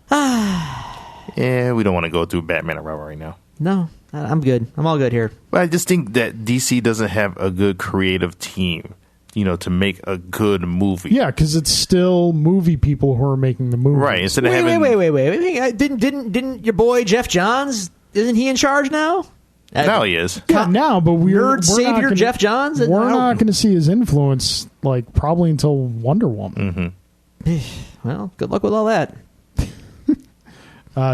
Yeah, we don't want to go through Batman era right now. No, I'm good. I'm all good here. But I just think that DC doesn't have a good creative team, to make a good movie. Yeah, because it's still movie people who are making the movie. Right. Instead of Wait. having Didn't your boy Jeff Johns? Isn't he in charge now? Now he is. Yeah, now, but we're Nerd savior not gonna, Jeff Johns. We're not going to see his influence probably until Wonder Woman. Well, good luck with all that.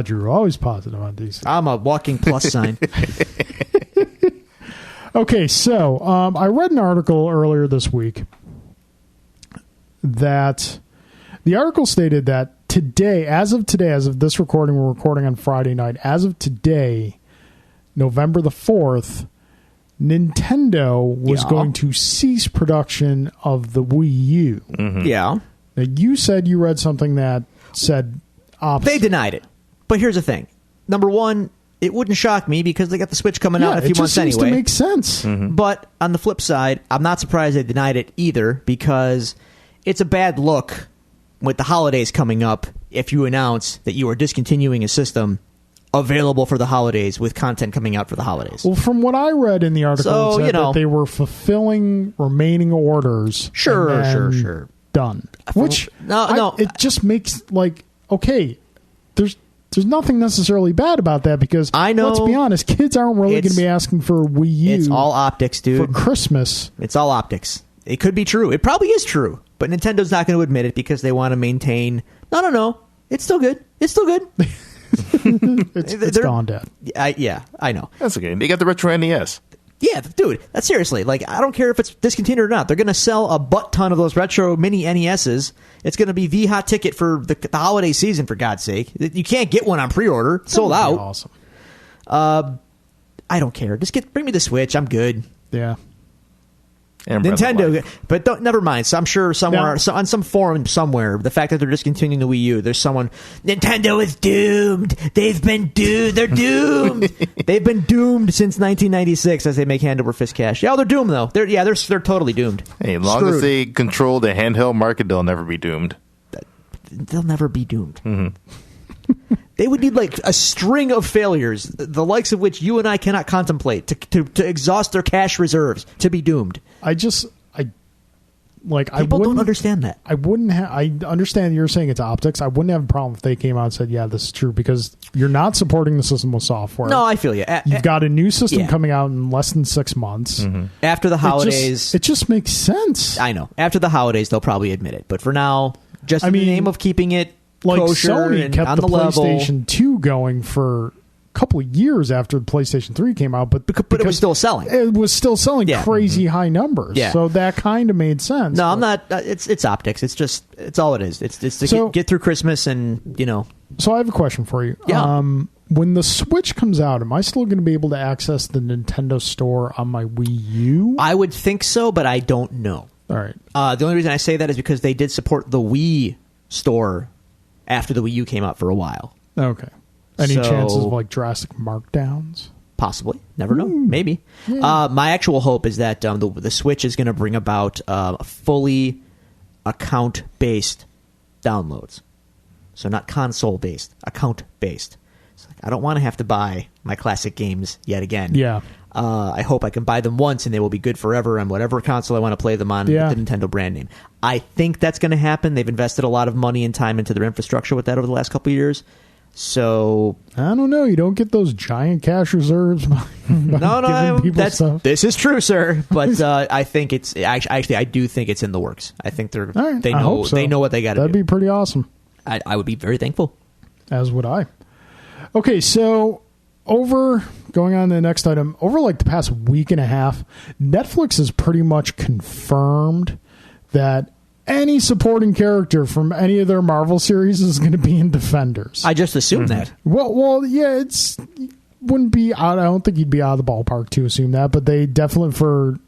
Drew, always positive on DC. I'm a walking plus sign. Okay, so I read an article earlier this week that the article stated that today, as of this recording, we're recording on Friday night, as of today, November the 4th, Nintendo was going to cease production of the Wii U. Yeah. Now, you said you read something that said opposite. They denied it. But here's the thing. Number one, it wouldn't shock me because they got the Switch coming out in a few months seems anyway. to make sense. But on the flip side, I'm not surprised they denied it either because it's a bad look with the holidays coming up if you announce that you are discontinuing a system available for the holidays with content coming out for the holidays. Well, from what I read in the article, So, it said that they were fulfilling remaining orders. Sure. Done. Which No. it just makes okay. There's nothing necessarily bad about that because I know let's be honest, kids aren't really going to be asking for a Wii U. It's all optics, dude. For Christmas. It's all optics. It could be true. It probably is true. But Nintendo's not going to admit it because they want to maintain. No. It's still good. It's still good. It's They're- gone, Dad. I know. That's okay. They got the retro NES. Yeah, dude, that's seriously. Like, I don't care if it's discontinued or not. They're going to sell a butt ton of those retro mini NESs. It's going to be the hot ticket for the holiday season, for God's sake. You can't get one on pre-order. Sold That would be out. Awesome. I don't care. Just bring me the Switch. I'm good. Yeah. And Breath of Nintendo, Life. but never mind. So I'm sure somewhere, No. on some forum somewhere, the fact that they're discontinuing the Wii U, there's someone, Nintendo is doomed. They've been doomed. They're doomed. They've been doomed since 1996 as they make hand over fist cash. Yeah, they're doomed though. They're totally doomed. Hey, as long Screwed. as they control the handheld market, they'll never be doomed. They'll never be doomed. They would need like a string of failures, the likes of which you and I cannot contemplate, to exhaust their cash reserves to be doomed. People don't understand that. I wouldn't have. I understand you're saying it's optics. I wouldn't have a problem if they came out and said, "Yeah, this is true," because you're not supporting the system with software. No, I feel you. You've got a new system Yeah. coming out in less than 6 months. After the holidays, It just makes sense. I know. After the holidays, they'll probably admit it. But for now, just in mean, the name of keeping it Like kosher Sony and kept on the the level, PlayStation 2 going for a couple of years after the PlayStation 3 came out, but but it was still selling. It was still selling Yeah. crazy high numbers. Yeah. So that kind of made sense. No, I'm But- not. It's optics. It's all it is. It's to So- get through Christmas and So I have a question for you. Yeah. When the Switch comes out, am I still going to be able to access the Nintendo Store on my Wii U? I would think so, but I don't know. All right. The only reason I say that is because they did support the Wii store after the Wii U came out for a while. Okay. Any So- chances of like drastic markdowns? Possibly. Never know. Maybe. My actual hope is that the Switch is going to bring about fully account-based downloads. So not console-based, account-based. It's like, I don't want to have to buy my classic games yet again. Yeah. I hope I can buy them once and they will be good forever on whatever console I want to play them on Yeah. with the Nintendo brand name. I think that's going to happen. They've invested a lot of money and time into their infrastructure with that over the last couple of years. So I don't know. You don't get those giant cash reserves. By giving people stuff. this is true, sir. But I think it's actually I do think it's in the works. I think All right. they I know hope so. they know what they got to That'd do. be pretty awesome. I would be very thankful. As would I. Okay, so going on to the next item, over like the past week and a half, Netflix has pretty much confirmed that any supporting character from any of their Marvel series is going to be in Defenders. I just assumed that. Well, yeah, wouldn't be out. I don't think you'd be out of the ballpark to assume that, but they definitely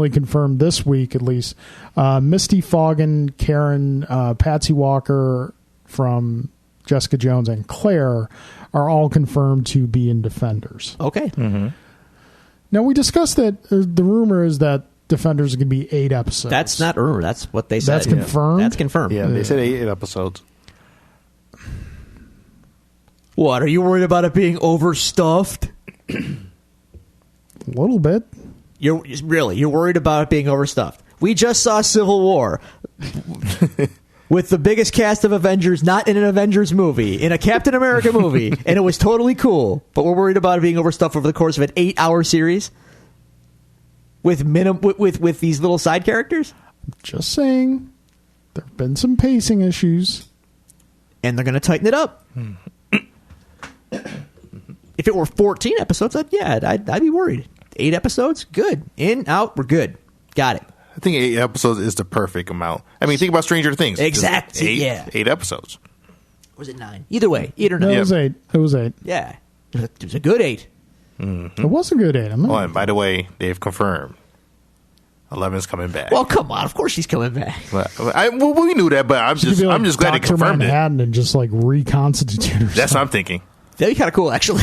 confirmed this week at least. Misty Foggin, Karen, Patsy Walker from Jessica Jones, and Claire are all confirmed to be in Defenders. Okay. Now, we discussed that the rumor is that Defenders are going to be 8 episodes. That's not rumor. That's what they said. That's confirmed? That's confirmed. Yeah, they said 8 episodes. What, are you worried about it being overstuffed? A little bit. You're worried about it being overstuffed. We just saw Civil War with the biggest cast of Avengers not in an Avengers movie, in a Captain America movie, and it was totally cool. But we're worried about it being overstuffed over the course of an 8-hour series with with these little side characters, Just saying, there have been some pacing issues. and they're going to tighten it up. If it were 14 episodes, I'd be worried. 8 episodes, good. In, out, we're good. Got it. I think 8 episodes is the perfect amount. I mean, think about Stranger Things. Just Exactly, yeah. 8 episodes. Or was it 9? Either way, 8 or 9. No, Yeah. It was 8. Yeah. It was a good 8. It was a good 8. Oh, and by the way, they've confirmed 11's coming back. Well, come on. Of course she's coming back. Well, we knew that, but I'm just glad they Dr. confirmed Manhattan and just like reconstitute herself. That's what I'm thinking. That'd be kind of cool, actually.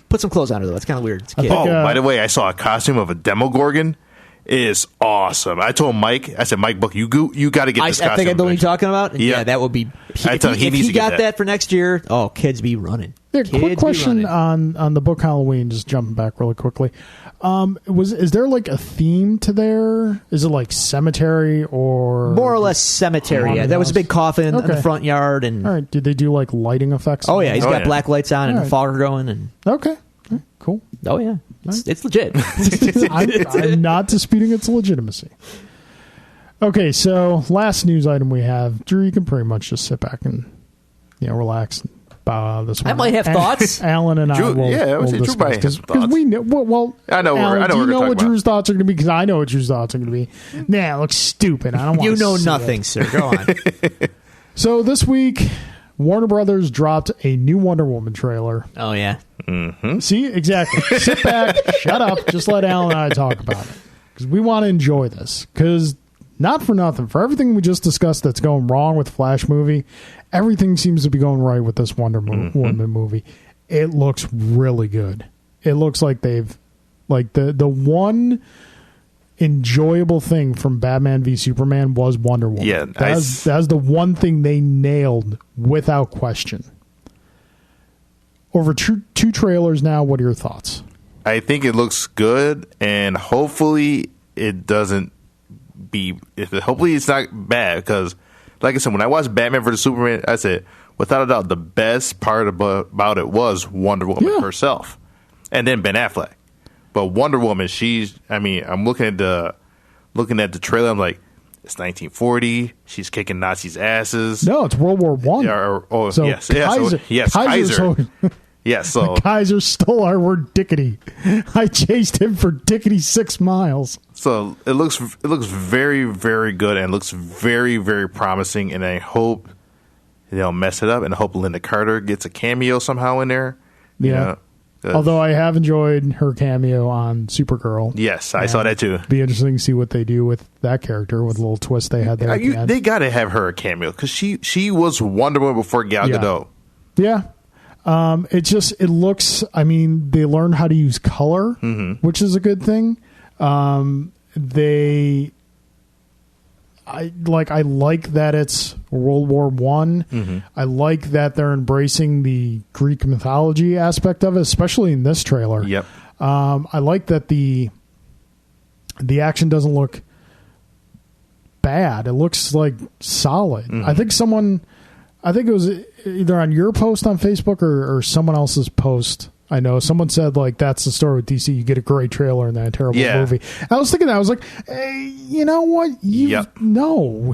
Put some clothes on her, though. It's kind of weird. It's a kid. think, By the way, I saw a costume of a Demogorgon. It is awesome. I told Mike, I said, Mike, Book, you got to get this costume. I think I know what you're talking about. Yeah. Yeah, that would be. I tell him he if needs he to get got that. that for next year, kids be running. Yeah, Kids quick be question running. on the book Halloween. Just jumping back really quickly. Is there like a theme to there? Is it like cemetery or More or less cemetery. Yeah, there was a big coffin in Okay. the front yard, and All right. Did they do like lighting effects? oh yeah, he's Oh, got yeah. black lights on and All a right. fogger going, and Okay. All right, cool. oh yeah, it's legit. I'm not disputing its legitimacy. Okay, so last news item we have. Drew, you can pretty much just sit back and relax. this one. I might have thoughts. Alan and Drew, I will. yeah, I would say Drew might have some thoughts. we know. Well, I know. Alan, do you know what Drew's thoughts are going to be? Because I know what Drew's thoughts are going to be. Nah, it looks stupid. I don't want. You to know see nothing, it. sir. Go on. So this week, Warner Brothers dropped a new Wonder Woman trailer. Oh yeah. See, exactly. Sit back, shut up, just let Alan and I talk about it. Because we want to enjoy this. Because, not for nothing, for everything we just discussed that's going wrong with the Flash movie, everything seems to be going right with this Woman movie. It looks really good. It looks like they've, like, the one enjoyable thing from Batman v Superman was Wonder Woman. Yeah, that's the one thing they nailed without question. Over two trailers now, what are your thoughts? I think it looks good, and hopefully it doesn't hopefully it's not bad, because, like I said, when I watched Batman vs. Superman, I said, without a doubt, the best part about it was Wonder Woman herself, and then Ben Affleck. But Wonder Woman, I'm looking at the trailer, I'm like, it's 1940. She's kicking Nazis' asses. No, it's World War One. So yes, Kaiser. Yes, so Kaiser stole our word dickety. I chased him for dickety 6 miles. So it looks very, very good, and looks very, very promising. And I hope they'll mess it up, and I hope Linda Carter gets a cameo somehow in there. Yeah. Although I have enjoyed her cameo on Supergirl. Yes, I saw that too. Be interesting to see what they do with that character, with a little twist they had there at the end. They got to have her a cameo, because she was Wonder Woman before Gal Gadot. Yeah. It looks, they learned how to use color, which is a good thing. I like that it's World War One. I like that they're embracing the Greek mythology aspect of it, especially in this trailer. Yep. I like that the action doesn't look bad. It looks like solid. I think it was either on your post on Facebook or someone else's post. I know someone said, like, that's the story with DC. You get a great trailer and then a terrible movie. I was thinking that. I was like, hey, you know what? No.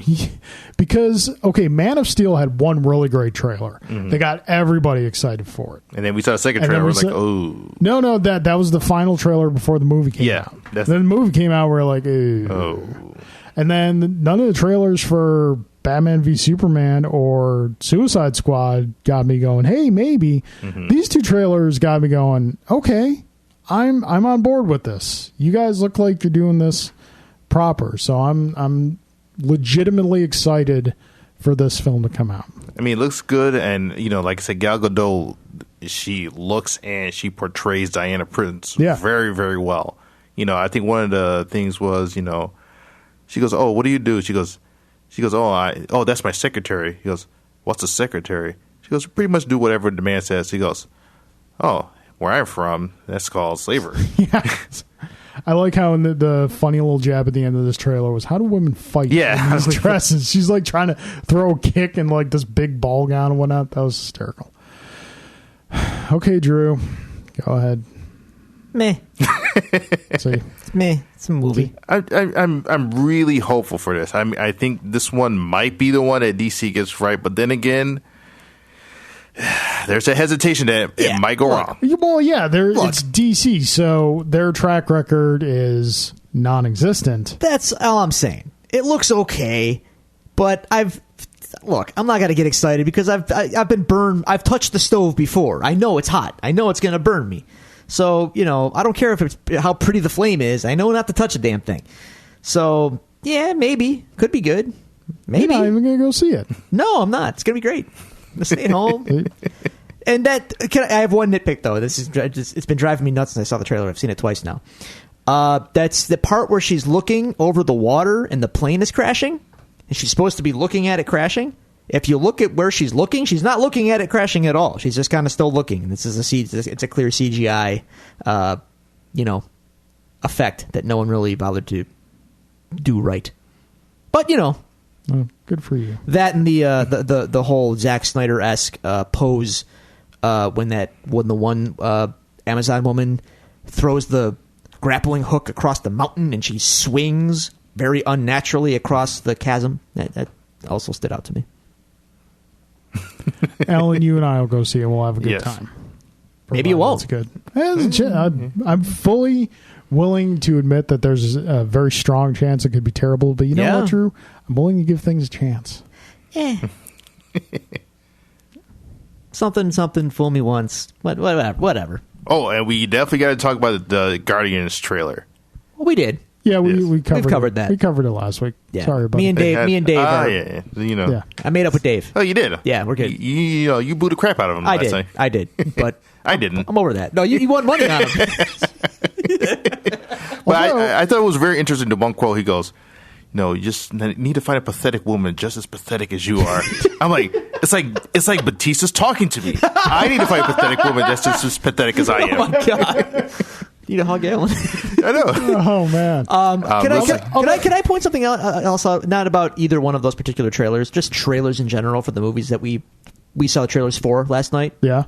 Because, okay, Man of Steel had one really great trailer. They got everybody excited for it. And then we saw a second trailer. We're like, oh. No, that was the final trailer before the movie came out. Then the movie came out, we're like, oh. And then none of the trailers for Batman v Superman or Suicide Squad got me going, hey, maybe. These two trailers got me going, okay, I'm on board with this. You guys look like you're doing this proper. So I'm legitimately excited for this film to come out. It looks good, and like I said, Gal Gadot, she looks and she portrays Diana Prince very, very well. I think one of the things was, she goes, oh, what do you do? She goes, oh, that's my secretary. He goes, what's a secretary? She goes, pretty much do whatever the man says. He goes, oh, where I'm from, that's called slavery. Yes. I like how in the funny little jab at the end of this trailer was, how do women fight in these dresses? She's like trying to throw a kick in like this big ball gown and whatnot. That was hysterical. Okay, Drew, go ahead. Meh. See. Meh. It's a movie. I'm really hopeful for this. I think this one might be the one that DC gets right, but then again, there's a hesitation that it might go wrong. Well, yeah, it's DC, so their track record is non-existent. That's all I'm saying. It looks okay, but I'm not going to get excited because I've been burned. I've touched the stove before. I know it's hot. I know it's going to burn me. So, I don't care if it's how pretty the flame is. I know not to touch a damn thing. So, yeah, maybe. Could be good. Maybe. You're not even going to go see it. No, I'm not. It's going to be great. I'm going to stay at home. And I have one nitpick, though. It's been driving me nuts since I saw the trailer. I've seen it twice now. That's the part where she's looking over the water and the plane is crashing. And she's supposed to be looking at it crashing. If you look at where she's looking, she's not looking at it crashing at all. She's just kind of still looking. This is it's a clear CGI, effect that no one really bothered to do right. But good for you. That and the whole Zack Snyder-esque pose when the one Amazon woman throws the grappling hook across the mountain and she swings very unnaturally across the chasm. That also stood out to me. Alan, you and I will go see it. We'll have a good Yes. time. Maybe you won't. It's good. I'm fully willing to admit that there's a very strong chance it could be terrible. But you know Yeah. what, Drew? I'm willing to give things a chance. Something, fool me once. Whatever. Oh, and we definitely got to talk about the Guardians trailer. Well, we did. Yeah, Yes. we covered that. We covered it last week. Yeah. Sorry about Me and Dave. Me and Dave. Ah, are- yeah. You know. Yeah. I made up with Dave. Oh, you did? Yeah, we're good. You booed the crap out of him I last did. night. I did. But I didn't. I'm over that. No, you won money on him. But I thought it was very interesting. The one quote he goes, "No, you just need to find a pathetic woman just as pathetic as you are." I'm like, it's like Batista's talking to me. I need to find a pathetic woman that's just as pathetic as I am. Oh my god. Need a hug, Alan. I know. Oh man. Can I point something out else out? Not about either one of those particular trailers, just trailers in general for the movies that we saw trailers for last night. Yeah.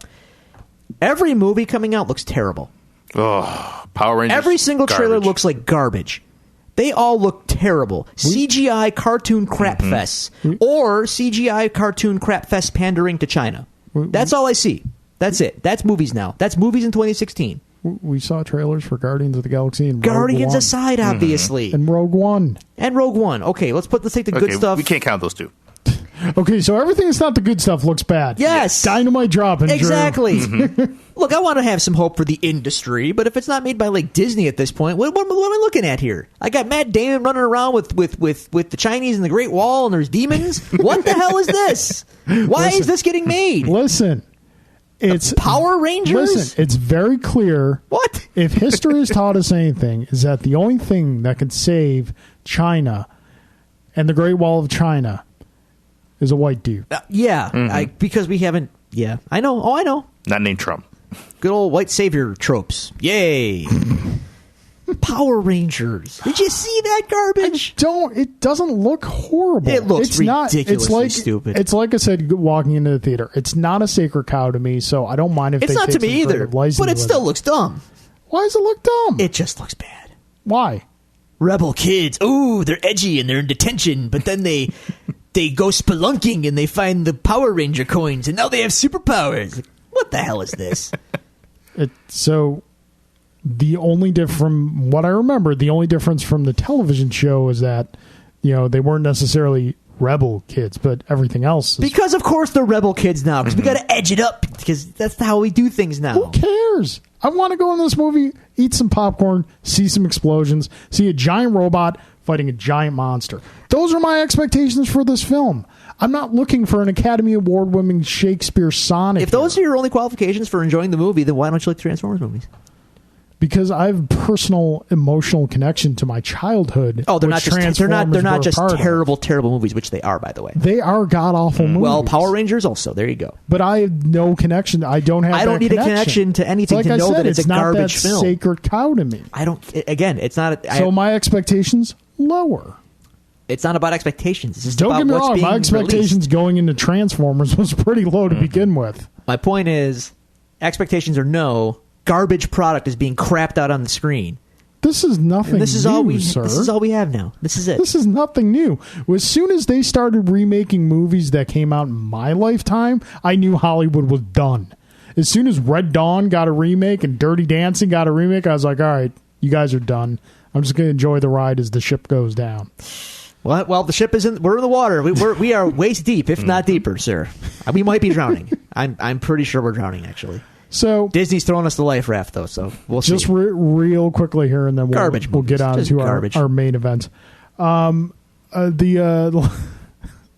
Every movie coming out looks terrible. Oh, Power Rangers. Every single trailer garbage. looks like garbage. They all look terrible. CGI cartoon crap fests or CGI cartoon crap fest pandering to China. That's all I see. That's it. That's movies now. That's movies in 2016. We saw trailers for Guardians of the Galaxy and Guardians Rogue One. aside, obviously, And Rogue One. and Rogue One. Okay, let's take the good stuff. We can't count those two. Okay, so everything that's not the good stuff looks bad. Yes. Dynamite dropping, Drew. Exactly. Look, I want to have some hope for the industry, but if it's not made by like Disney at this point, what am I looking at here? I got Matt Damon running around with the Chinese and the Great Wall, and there's demons. What the hell is this? Why is this getting made? Listen, it's Power Rangers? Listen, it's very clear. What? If history has taught us anything, is that the only thing that can save China and the Great Wall of China is a white dude. Yeah, because we haven't. Yeah, I know. Oh, I know. Not named Trump. Good old white savior tropes. Yay. Power Rangers. Did you see that garbage? It doesn't look horrible. It looks it's not, ridiculously it's like, stupid. It's like I said, walking into the theater. It's not a sacred cow to me, so I don't mind if It's they not take to me some either, creative license but it with still looks dumb. Why does it look dumb? It just looks bad. Why? Rebel kids. Ooh, they're edgy and they're in detention, but then they go spelunking and they find the Power Ranger coins, and now they have superpowers. Like, what the hell is this? So the only from what I remember, the only difference from the television show is that they weren't necessarily rebel kids, but everything else is, Because of course they're rebel kids now, because we got to edge it up, because that's how we do things now. who cares? I want to go in this movie, eat some popcorn, see some explosions, see a giant robot fighting a giant monster. Those are my expectations for this film. I'm not looking for an Academy Award-winning Shakespeare sonnet. If those are your only qualifications for enjoying the movie, then why don't you like the Transformers movies? Because I have personal emotional connection to my childhood. Oh, they're which not just Transformers they're not were just part of. terrible movies, which they are, by the way. They are god-awful movies. Well, Power Rangers also. There you go. But I have no connection. I don't have. I don't that need a connection to anything like to I know said, that it's a not garbage that film. Sacred cow to me. I don't. Again, it's not. So my expectations lower. It's not about expectations. It's just Don't about get me what's wrong. being My expectations released. going into Transformers was pretty low to begin with. My point is, expectations are no. Garbage product is being crapped out on the screen. This is nothing. And this is new, all we. sir. This is all we have now. This is it. This is nothing new. As soon as they started remaking movies that came out in my lifetime, I knew Hollywood was done. As soon as Red Dawn got a remake and Dirty Dancing got a remake, I was like, all right, you guys are done. I'm just going to enjoy the ride as the ship goes down. Well, the ship is in. We're in the water. We are waist deep, if not deeper, sir. We might be drowning. I'm pretty sure we're drowning. Actually, So Disney's throwing us the life raft, though. So we'll see. just real quickly here, and then Garbage we'll get movies. on Just to garbage. our main event.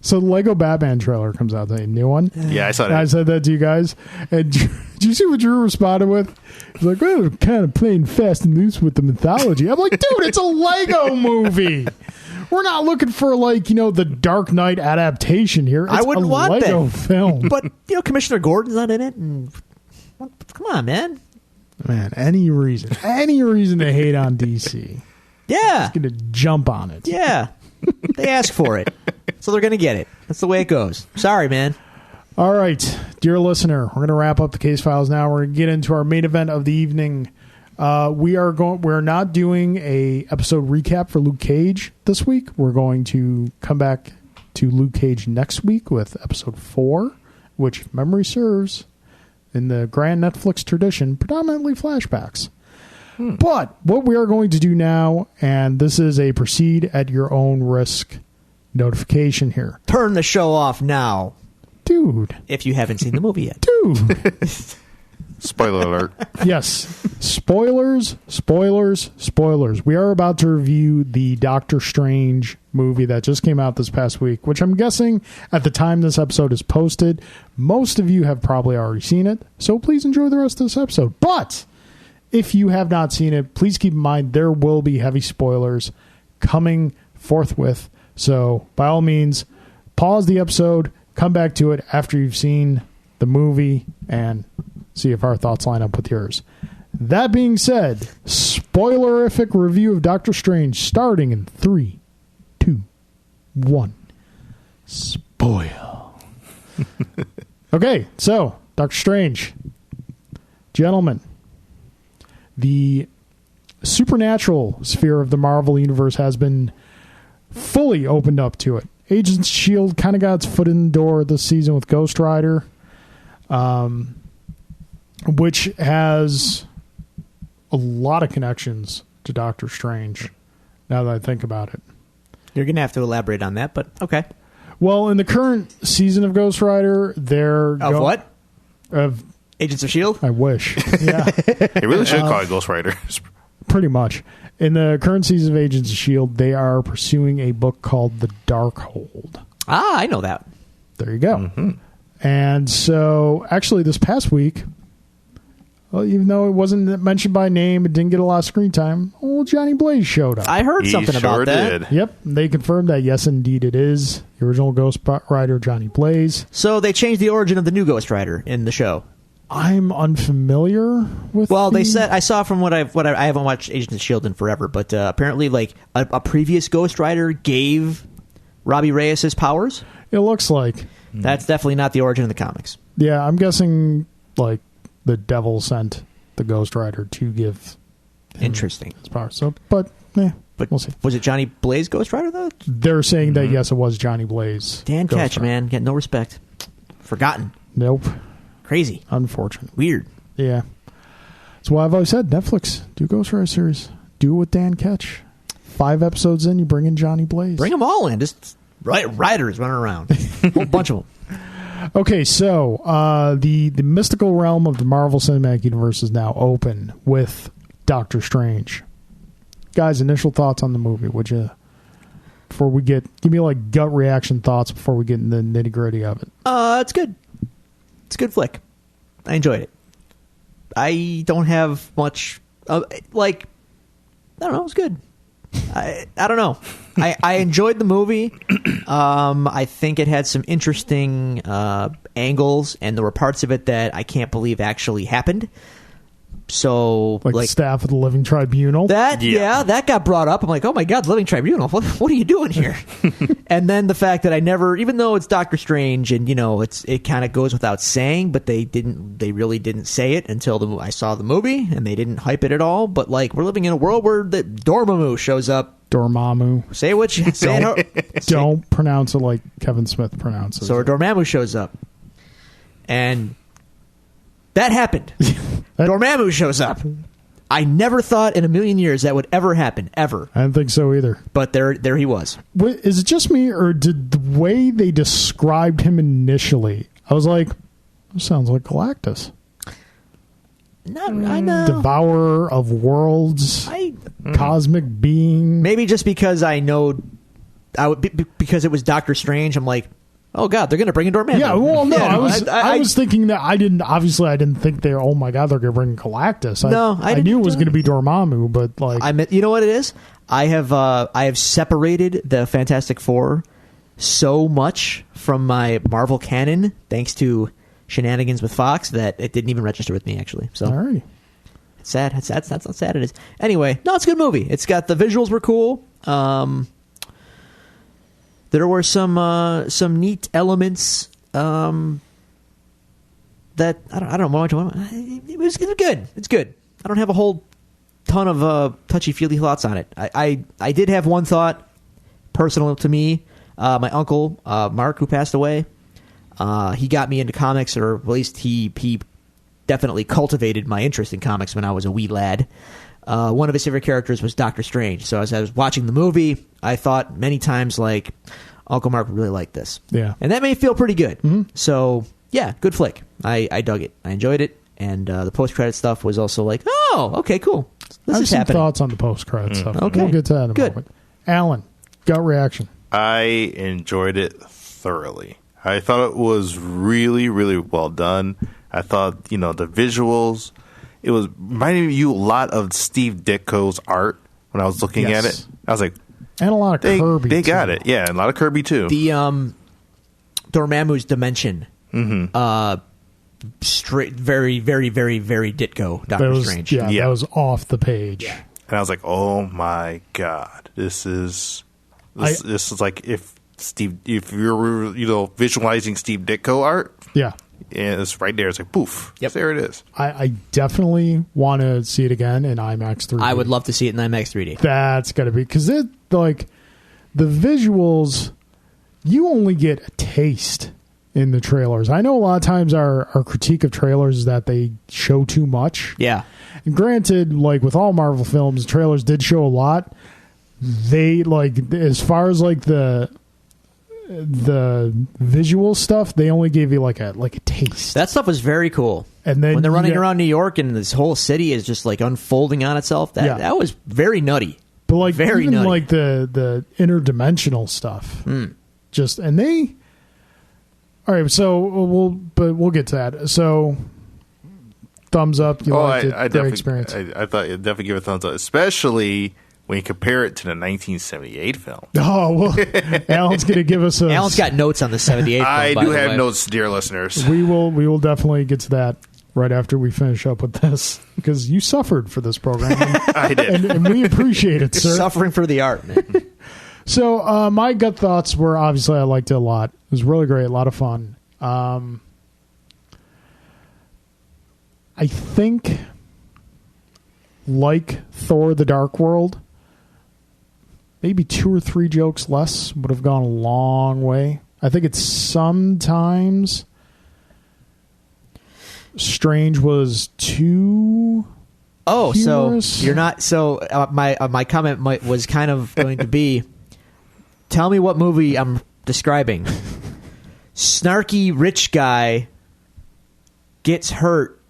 So the Lego Batman trailer comes out today, new one. Yeah, I saw And I that. said that to you guys. And did you see what Drew responded with? He's like, well, we're kind of playing fast and loose with the mythology. I'm like, dude, it's a Lego movie. We're not looking for the Dark Knight adaptation here. It's I wouldn't a want Lego that. film. But Commissioner Gordon's not in it. And come on, man. Man, any reason to hate on DC. Yeah, Gonna jump on it. yeah. They ask for it, so they're gonna get it. That's the way it goes. Sorry, man. All right, dear listener, we're going to wrap up the case files now. We're going to get into our main event of the evening. We're not doing a episode recap for Luke Cage this week. We're going to come back to Luke Cage next week with episode 4, which, if memory serves, in the grand Netflix tradition, predominantly flashbacks. But what we are going to do now, and this is a proceed at your own risk notification here. Turn the show off now Dude. if you haven't seen the movie yet. Dude. Spoiler alert. Yes. Spoilers. We are about to review the Doctor Strange movie that just came out this past week, which I'm guessing at the time this episode is posted, most of you have probably already seen it. So please enjoy the rest of this episode. But if you have not seen it, please keep in mind there will be heavy spoilers coming forthwith. So by all means, pause the episode, come back to it after you've seen the movie, and see if our thoughts line up with yours. That being said, spoilerific review of Doctor Strange starting in 3, 2, 1. Spoil. Okay, so Doctor Strange. Gentlemen, the supernatural sphere of the Marvel Universe has been fully opened up to it. Agents of S.H.I.E.L.D. kind of got its foot in the door this season with Ghost Rider, which has a lot of connections to Doctor Strange, now that I think about it. You're going to have to elaborate on that, but okay. Well, in the current season of Ghost Rider, they're... Of what? Of Agents of S.H.I.E.L.D.? I wish. Yeah. They really should call it Ghost Rider. Pretty much. In the current season of Agents of S.H.I.E.L.D., they are pursuing a book called The Darkhold. Ah, I know that. There you go. Mm-hmm. And so, actually, this past week, well, even though it wasn't mentioned by name, it didn't get a lot of screen time, old Johnny Blaze showed up. I heard He something sure about that. did. Yep, they confirmed that, yes, indeed it is the original Ghost Rider, Johnny Blaze. So they changed the origin of the new Ghost Rider in the show. I'm unfamiliar with. Well, the- they said I saw from what I haven't watched Agents of S.H.I.E.L.D. in forever, but apparently, like a previous Ghost Rider gave Robbie Reyes his powers. It looks like. That's definitely not the origin of the comics. Yeah, I'm guessing like the devil sent the Ghost Rider to give Interesting. his power. So, but But we'll see. was it Johnny Blaze Ghost Rider though? They're saying that yes, it was Johnny Blaze. Dan Ghost Ketch, Rider. man, get no respect. Forgotten. Nope. Crazy. Unfortunate. Weird. Yeah. That's why I've always said Netflix, do Ghost Rider series. Do it with Dan Ketch. 5 episodes in, you bring in Johnny Blaze. Bring them all in. Just riders running around. A whole bunch of them. Okay, so the mystical realm of the Marvel Cinematic Universe is now open with Doctor Strange. Guys, initial thoughts on the movie, would you? Before we give me like gut reaction thoughts before we get in the nitty gritty of it. It's good. It's a good flick. I enjoyed it. I don't have much. I don't know. It was good. I don't know. I enjoyed the movie. I think it had some interesting angles, and there were parts of it that I can't believe actually happened. So, Like the staff of the Living Tribunal. that, Yeah. that got brought up. I'm like, oh my God, Living Tribunal. What are you doing here? And then the fact that I never, even though it's Doctor Strange, and it kind of goes without saying, but they really didn't say it until I saw the movie, and they didn't hype it at all. But like, we're living in a world where Dormammu shows up. Dormammu. Say what you say. Don't pronounce it like Kevin Smith pronounces So it. Dormammu shows up, and that happened. Dormammu shows up. I never thought in a million years that would ever happen, ever. I didn't think so either. But there he was. Wait, is it just me, or did the way they described him initially, I was like, this sounds like Galactus. I know. Devourer of worlds, cosmic being. Maybe just because I know, because it was Doctor Strange. I'm like, oh God, they're going to bring in Dormammu. Yeah, well, no, Yeah, I was thinking that I didn't think they. Oh my God, they're going to bring Galactus. I knew it was going to be Dormammu, but like, you know what it is? I have separated the Fantastic Four so much from my Marvel canon, thanks to shenanigans with Fox, that it didn't even register with me actually. So all right. it's sad. That's how sad it is. Anyway, no, it's a good movie. It's got the visuals were cool. There were some neat elements that I don't know. It was good. It's good. I don't have a whole ton of touchy feely thoughts on it. I did have one thought personal to me. My uncle Mark, who passed away, He got me into comics, or at least he definitely cultivated my interest in comics when I was a wee lad. One of his favorite characters was Doctor Strange. So as I was watching the movie, I thought many times, like, Uncle Mark would really like this. Yeah. And that made me feel pretty good. Mm-hmm. So, yeah, good flick. I dug it. I enjoyed it. And the post-credit stuff was also like, oh, okay, cool. This I have is some happening. thoughts on the post-credit stuff. Okay. We'll get to that in a Good. moment. Alan, gut reaction. I enjoyed it thoroughly. I thought it was really, really well done. I thought, the visuals, it was reminding you a lot of Steve Ditko's art when I was looking Yes. at it. I was like, And a lot of Kirby. they got too. it. Yeah, and a lot of Kirby too. The Dormammu's Dimension. Straight, very, very, very, very Ditko That Doctor was, Strange. yeah, Yeah. that was off the page. And I was like, oh my God, this is like if you're visualizing Steve Ditko art, Yeah. and it's right there. It's like poof. Yep. There it is. I definitely want to see it again in IMAX 3D. I would love to see it in IMAX 3D. That's got to be, because it, like, the visuals, you only get a taste in the trailers. I know a lot of times our critique of trailers is that they show too much. Yeah. And granted, like with all Marvel films, trailers did show a lot. They, like, as far as like the visual stuff, they only gave you like a taste. That stuff was very cool. And then when they're running yeah. around New York and this whole city is just like unfolding on itself, that was very nutty. But like very even nutty. like the interdimensional stuff, just and they. All right, so we'll get to that. So, thumbs up. You liked it. I Great definitely, experience. I thought you'd definitely give it a thumbs up, especially when you compare it to the 1978 film. Oh well, Alan's going to give us a. Alan's got notes on the 78 film, I by do the have way. notes, dear listeners. We will definitely get to that right after we finish up with this, because you suffered for this program, I did. and we appreciate it, sir. Suffering for the art, man. So my gut thoughts were, obviously I liked it a lot. It was really great, a lot of fun. I think, like Thor: The Dark World, maybe 2 or 3 jokes less would have gone a long way. I think it's sometimes Strange was too Oh, humorous. so you're not. So my comment was kind of going to be, tell me what movie I'm describing. Snarky rich guy gets hurt,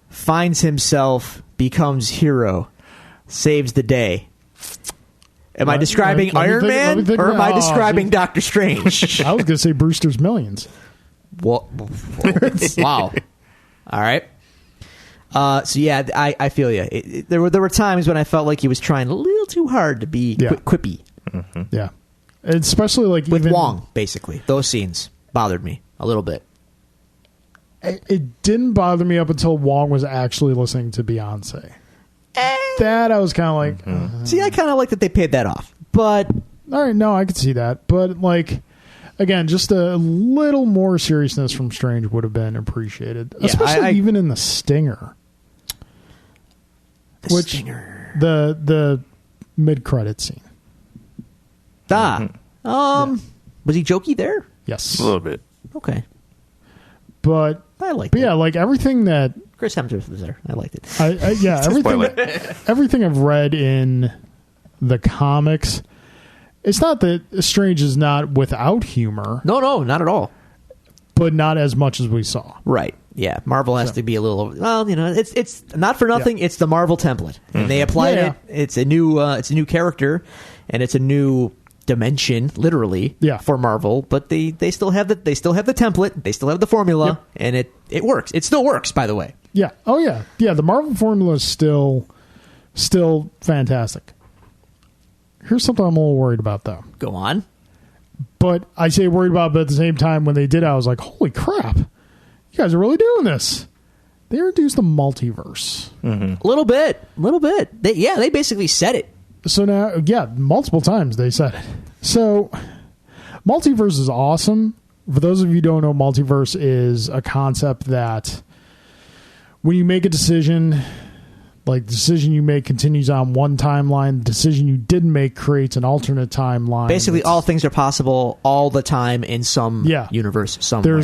finds himself, becomes hero, saves the day. Am I describing let me Iron think- let me Man, think- or am I oh, describing geez. Doctor Strange? I was going to say Brewster's Millions. What? Wow. All right. So yeah, I feel you. There were times when I felt like he was trying a little too hard to be Yeah. quippy Yeah. Especially like with even, Wong. Basically, those scenes bothered me a little bit. It didn't bother me up until Wong was actually listening to Beyonce. That I was kind of like, See, I kind of like that they paid that off, but all right, no, I could see that. But like, again, just a little more seriousness from Strange would have been appreciated, Yeah, especially I- even in the Stinger, the which stinger. the mid credit scene. Was he jokey there? Yes, A little bit. Okay, but I liked but it. yeah, like everything that Chris Hemsworth was there. I liked it. Spoiler. everything I've read in the comics, it's not that Strange is not without humor, No, not at all. but not as much as we saw. Right. Yeah. Marvel has to be a little. Well, it's not for nothing. It's the Marvel template, and they applied Yeah, it. It's a new character, and it's a new dimension, literally. Yeah. For Marvel, but they still have the template. They still have the formula, Yep. and it works. It still works, by the way. Yeah. Oh yeah. Yeah. The Marvel formula is still fantastic. Here's something I'm a little worried about though. Go on. But I say worried about, but at the same time, when they did it, I was like, holy crap, you guys are really doing this. They introduced the multiverse. A little bit. They basically said it. So now, yeah, multiple times they said it. So multiverse is awesome. For those of you who don't know, multiverse is a concept that when you make a decision, Like, the decision you make continues on one timeline. The decision you didn't make creates an alternate timeline. Basically, all things are possible all the time in some universe somewhere.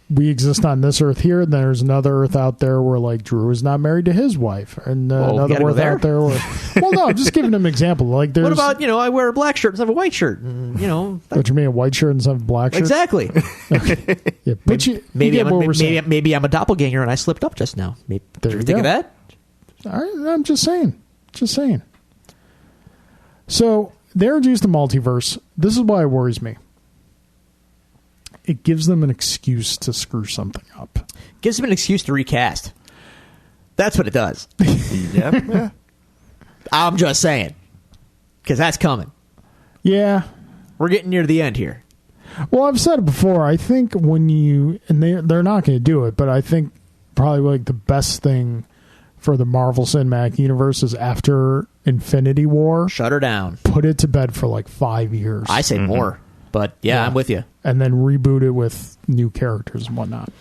We exist on this Earth here, and there's another Earth out there where, like, Drew is not married to his wife, and another Earth out there where... Well, no, I'm just giving him an example. Like, there's... What about, I wear a black shirt instead of a white shirt? And, What you mean, a white shirt instead of a black shirt? Exactly. Yeah, but maybe I'm a doppelganger, and I slipped up just now. Maybe, There did you you think go. of that? All right, I'm just saying. So they introduced the multiverse. This is why it worries me. It gives them an excuse to screw something up. Gives them an excuse to recast. That's what it does. Yeah. I'm just saying. Because that's coming. Yeah. We're getting near the end here. Well, I've said it before. I think when you... And they're not going to do it, but I think probably like the best thing for the Marvel Cinematic Universe is after Infinity War, Shut her down. put it to bed for like 5 years. I say more. But, yeah, I'm with you. And then reboot it with new characters and whatnot.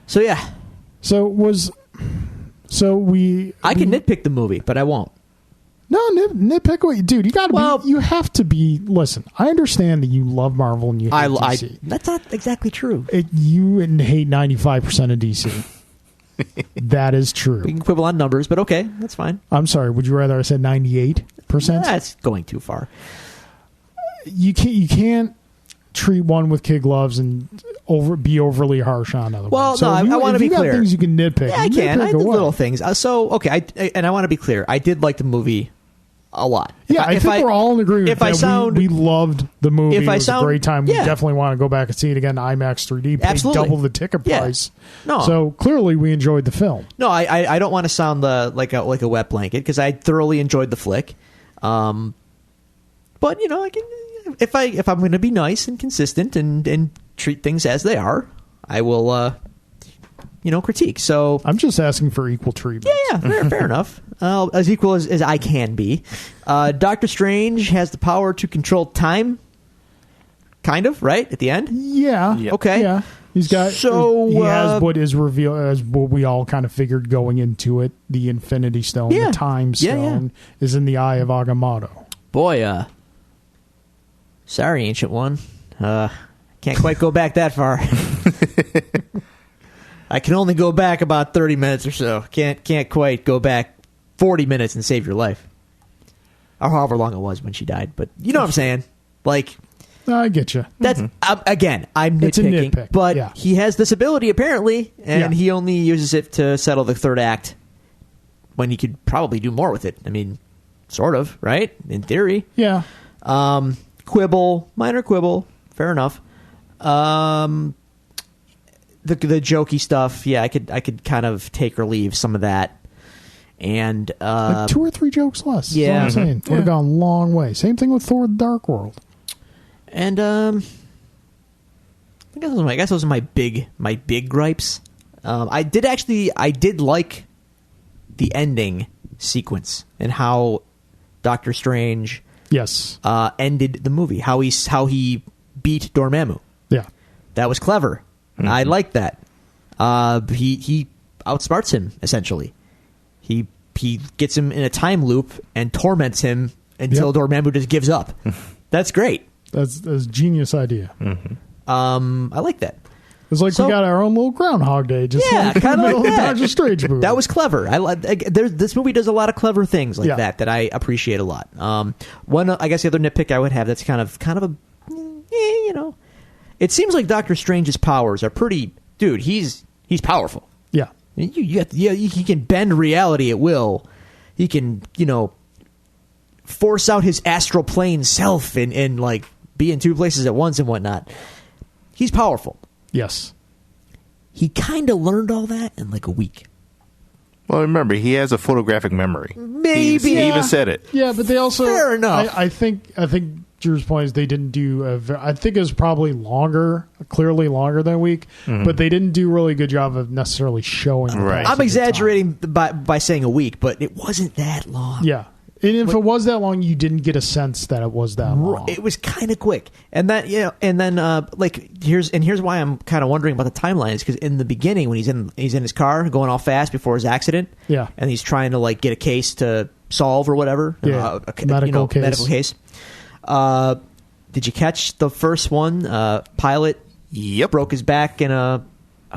So, yeah. I can nitpick the movie, but I won't. No, nitpick what you... Dude, you got to Well- be... You have to be... Listen, I understand that you love Marvel and you hate DC. That's not exactly true. You hate 95% of DC. That is true. We can quibble on numbers, but okay, that's fine. I'm sorry. Would you rather I said 98%? That's going too far. You can't treat one with kid gloves and be overly harsh on other Well, ones. no, I want to be clear. If you got things you can nitpick. Yeah, I can. I did away. little things. Okay, and I want to be clear. I did like the movie a lot. Yeah, I think we're all in agreement. If I sound, we loved the movie. If it I was sound, a great time. We yeah. definitely want to go back and see it again. IMAX 3D. Pay Absolutely. double the ticket Yeah. price. No. So clearly we enjoyed the film. No, I don't want to sound like a wet blanket because I thoroughly enjoyed the flick. But I can if I'm going to be nice and consistent and treat things as they are, I will critique. So I'm just asking for equal treatment. yeah, fair enough. As equal as I can be. Doctor Strange has the power to control time. Kind of, right? At the end? Yeah. Okay. Yeah. He's got. So, he has what is revealed as what we all kind of figured going into it. The Infinity Stone, Yeah. the Time Stone, is in the eye of Agamotto. Boy, sorry, Ancient One. Can't quite go back that far. I can only go back about 30 minutes or so. Can't quite go back 40 minutes and save your life. Or however long it was when she died. But you know what I'm saying? Like, I get you. that's again, I'm It's a nitpicking. nitpick, But yeah. he has this ability apparently, and Yeah. he only uses it to settle the third act when he could probably do more with it. I mean, sort of, right? In theory. Yeah. Quibble, minor quibble, fair enough. The jokey stuff, yeah, I could kind of take or leave some of that, and Like 2 or 3 jokes less. yeah. That's what I'm saying. Would have gone a long way. Same thing with Thor: The Dark World. and I guess those are my big gripes. I did like the ending sequence and how Doctor Strange Yes. ended the movie. How he beat Dormammu. Yeah. That was clever. I like that. He outsmarts him essentially. He gets him in a time loop and torments him until Dormammu just gives up. That's great. That's a genius idea. I like that. It's like So- we got our own little Groundhog Day, just Yeah, like in the kinda middle like of the that. Doctor Strange movie. That was clever. This movie does a lot of clever things like Yeah. that I appreciate a lot. One, I guess the other nitpick I would have that's kind of a, it seems like Doctor Strange's powers are pretty. Dude, he's powerful. yeah. He can bend reality at will. He can, force out his astral plane self and like be in 2 places at once and whatnot. He's powerful. Yes. He kind of learned all that in like a week. Well, remember, he has a photographic memory. Maybe. He even said it. Yeah, but they also Fair enough. I think Drew's point is they didn't do. I think it was probably clearly longer than a week, but they didn't do a really good job of necessarily showing. the Right. passage I'm of exaggerating by saying a week, but it wasn't that long. time. Yeah, And if it was that long, you didn't get a sense that it was that long. It was kind of quick, and that and then here's why I'm kind of wondering about the timeline is because in the beginning when he's in his car going all fast before his accident, and he's trying to like get a case to solve or whatever, medical case. Did you catch the first one? Pilot, broke his back in a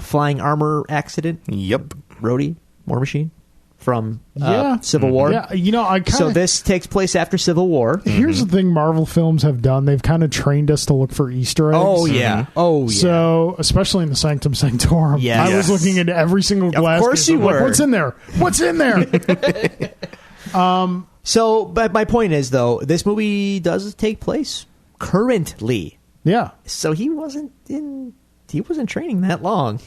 flying armor accident. Yep, Rhodey, War Machine. From Civil War. Yeah, so this takes place after Civil War. Here's the thing Marvel films have done. They've kind of trained us to look for Easter eggs. Oh, yeah. So, especially in the Sanctum Sanctorum, I was looking into every single glass. Of course you were. Like, what's in there? What's in there? So, but my point is, though, this movie does take place currently. Yeah. So he wasn't training that long.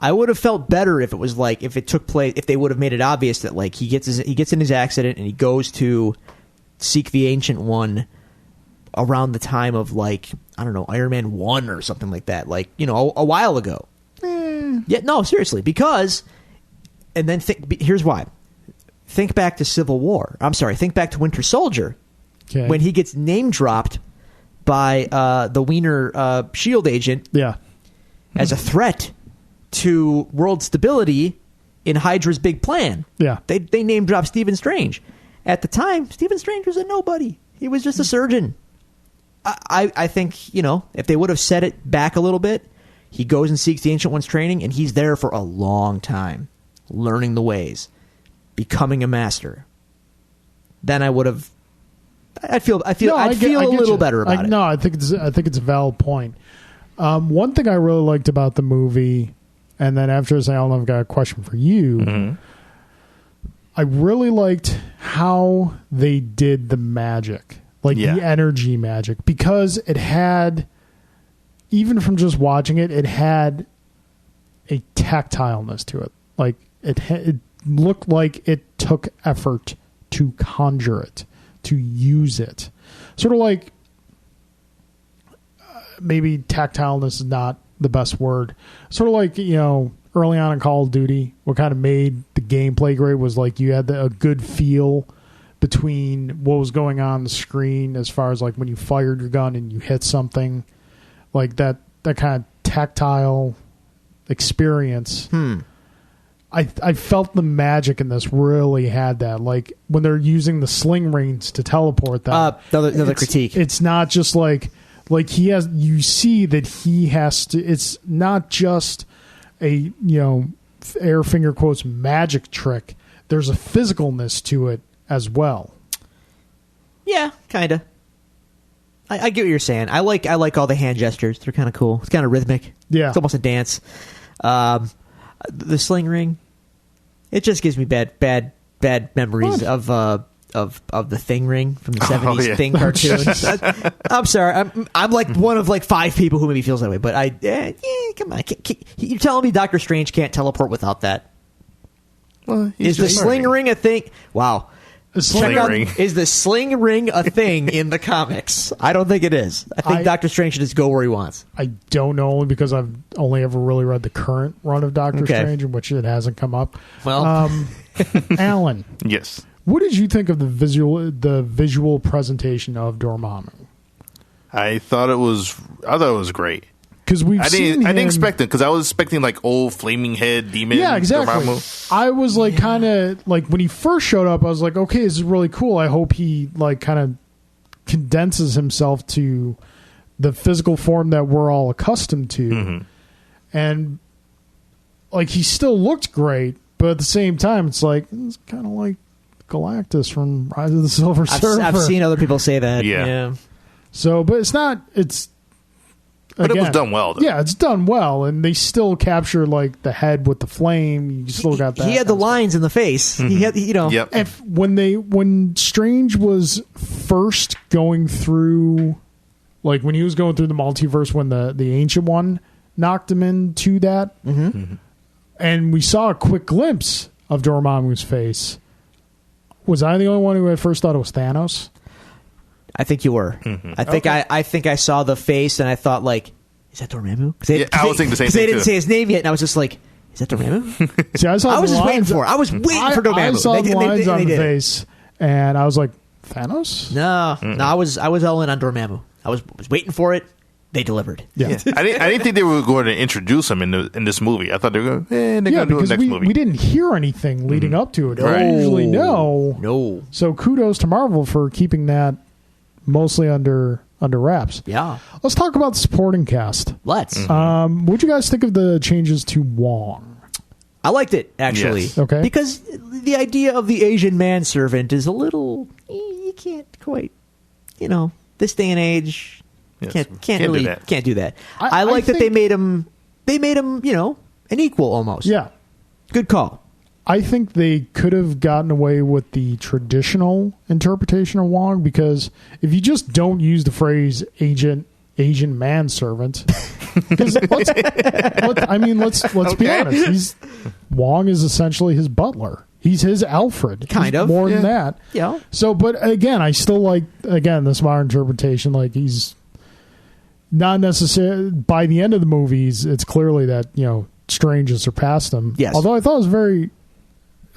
I would have felt better if it was like if it took place if they would have made it obvious that like he gets in his accident and he goes to seek the Ancient One around the time of like I don't know Iron Man 1 or something like that, like a while ago. Yeah, no, seriously, because and then here's why. Think back to Civil War. I'm sorry, think back to Winter Soldier when he gets name dropped by the Wiener Shield agent as a threat to world stability in Hydra's big plan. Yeah. They name drop Stephen Strange. At the time, Stephen Strange was a nobody. He was just a surgeon. I think, if they would have set it back a little bit, he goes and seeks the Ancient One's training, and he's there for a long time, learning the ways, becoming a master. Then I would have I'd feel a little better about it. No, I think it's a valid point. One thing I really liked about the movie, and then after this, I've got a question for you. Mm-hmm. I really liked how they did the magic, the energy magic, because it had, even from just watching it, it had a tactileness to it. Like it looked like it took effort to conjure it, to use it. Sort of like, maybe tactileness is not the best word. Sort of like, early on in Call of Duty, what kind of made the gameplay great was like you had a good feel between what was going on the screen as far as like when you fired your gun and you hit something, like that kind of tactile experience. I felt the magic in this really had that. Like when they're using the sling rings to teleport them. Another critique. It's not just like he has, you see that he has to, it's not just a, air finger quotes magic trick. There's a physicalness to it as well. Yeah, kind of. I get what you're saying. I like all the hand gestures. They're kind of cool. It's kind of rhythmic. Yeah. It's almost a dance. The sling ring, it just gives me bad memories of the Thing ring from the 70s Thing cartoons. I'm sorry. I'm like one of like 5 people who maybe feels that way, but come on. You're telling me Doctor Strange can't teleport without that? Well, is the sling ring a thing? Wow. Is the sling ring a thing in the comics? I don't think it is. I think Doctor Strange should just go where he wants. I don't know, only because I've only ever really read the current run of Doctor Strange, in which it hasn't come up. Well, Alan. Yes. What did you think of the visual presentation of Dormammu? I thought it was great. Because I didn't expect it, because I was expecting like old flaming head demon. Yeah, exactly. Dormammu. I was like kind of like when he first showed up, I was like, okay, this is really cool. I hope he like kind of condenses himself to the physical form that we're all accustomed to, and like he still looked great, but at the same time, it's kind of like Galactus from Rise of the Silver Surfer. I've seen other people say that. Yeah. So, but it's not. But it was done well, though. Yeah, it's done well, and they still capture like the head with the flame. You still got that. He had the lines in the face. He had, Yep. When Strange was first going through, like when he was going through the multiverse, when the Ancient One knocked him into that, and we saw a quick glimpse of Dormammu's face. Was I the only one who at first thought it was Thanos? I think you were. I think I saw the face and I thought like, is that Dormammu? I was thinking the same thing. They didn't say his name yet, and I was just like, is that Dormammu? See, I was just waiting for it. I was waiting for Dormammu. I saw the lines on the face, and I was like, Thanos? No, I was all in on Dormammu. I was waiting for it. They delivered. Yeah. I didn't think they were going to introduce him in this movie. I thought they were going. They're going to do it next movie. We didn't hear anything leading up to it. Right. Usually, no. No. So kudos to Marvel for keeping that mostly under wraps. Yeah. Let's talk about the supporting cast. Let's. What'd you guys think of the changes to Wong? I liked it, actually. Yes. Okay. Because the idea of the Asian manservant is a little... You can't quite... this day and age... Yes. Can't really do that. can't do that. I I like that they think- made him an equal almost. Yeah. Good call. I think they could have gotten away with the traditional interpretation of Wong, because if you just don't use the phrase Asian manservant, because let's be honest, Wong is essentially his butler. He's his Alfred. Kind He's of. more than Yeah. that. Yeah. So, but again, I still like this modern interpretation. Like, he's not necessarily, by the end of the movies, it's clearly that Strange has surpassed him. Yes. Although I thought it was very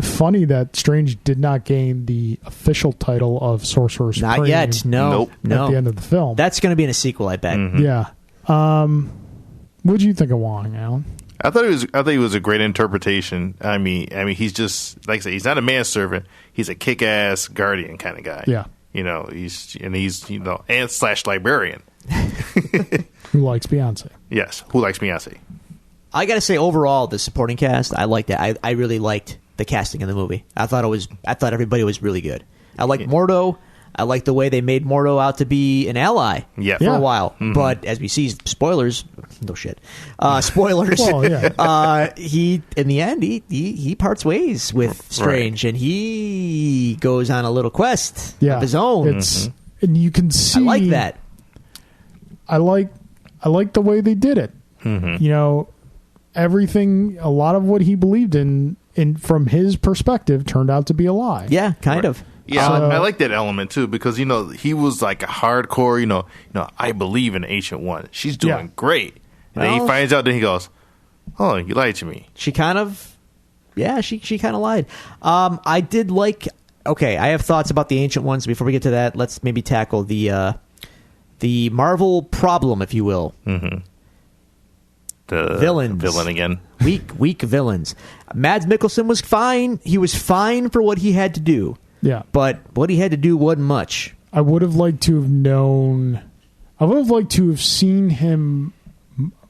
funny that Strange did not gain the official title of Sorcerer Supreme. Not yet. No. Nope. No. At the end of the film. That's going to be in a sequel, I bet. Yeah. What do you think of Wong, Alan? I thought he was a great interpretation. I mean, he's just, like I said, he's not a manservant. He's a kick-ass guardian kind of guy. Yeah. He's and / librarian. Who likes Beyonce? Yes. Who likes Beyonce? I got to say, overall, the supporting cast, I liked it. I really liked the casting in the movie. I thought everybody was really good. I liked Mordo. I liked the way they made Mordo out to be an ally Yeah. for Yeah. a while. But as we see, spoilers. No shit. Spoilers. Well, yeah. He in the end he parts ways with Strange, and he goes on a little quest Yeah. of his own. It's and you can see. I like that. I like the way they did it. Everything, a lot of what he believed in from his perspective turned out to be a lie. Yeah, kind of. Yeah, So- I like that element too, because he was like a hardcore. I believe in Ancient One. She's doing Yeah. great. And then he Well- finds out. Then he goes, "Oh, you lied to me." She kind of, she kind of lied. I did like. Okay, I have thoughts about the Ancient Ones. Before we get to that, let's maybe tackle the Marvel problem, if you will. The Villains. villain again. Weak villains. Mads Mikkelsen was fine. He was fine for what he had to do. Yeah. But what he had to do wasn't much. I would have liked to have known. I would have liked to have seen him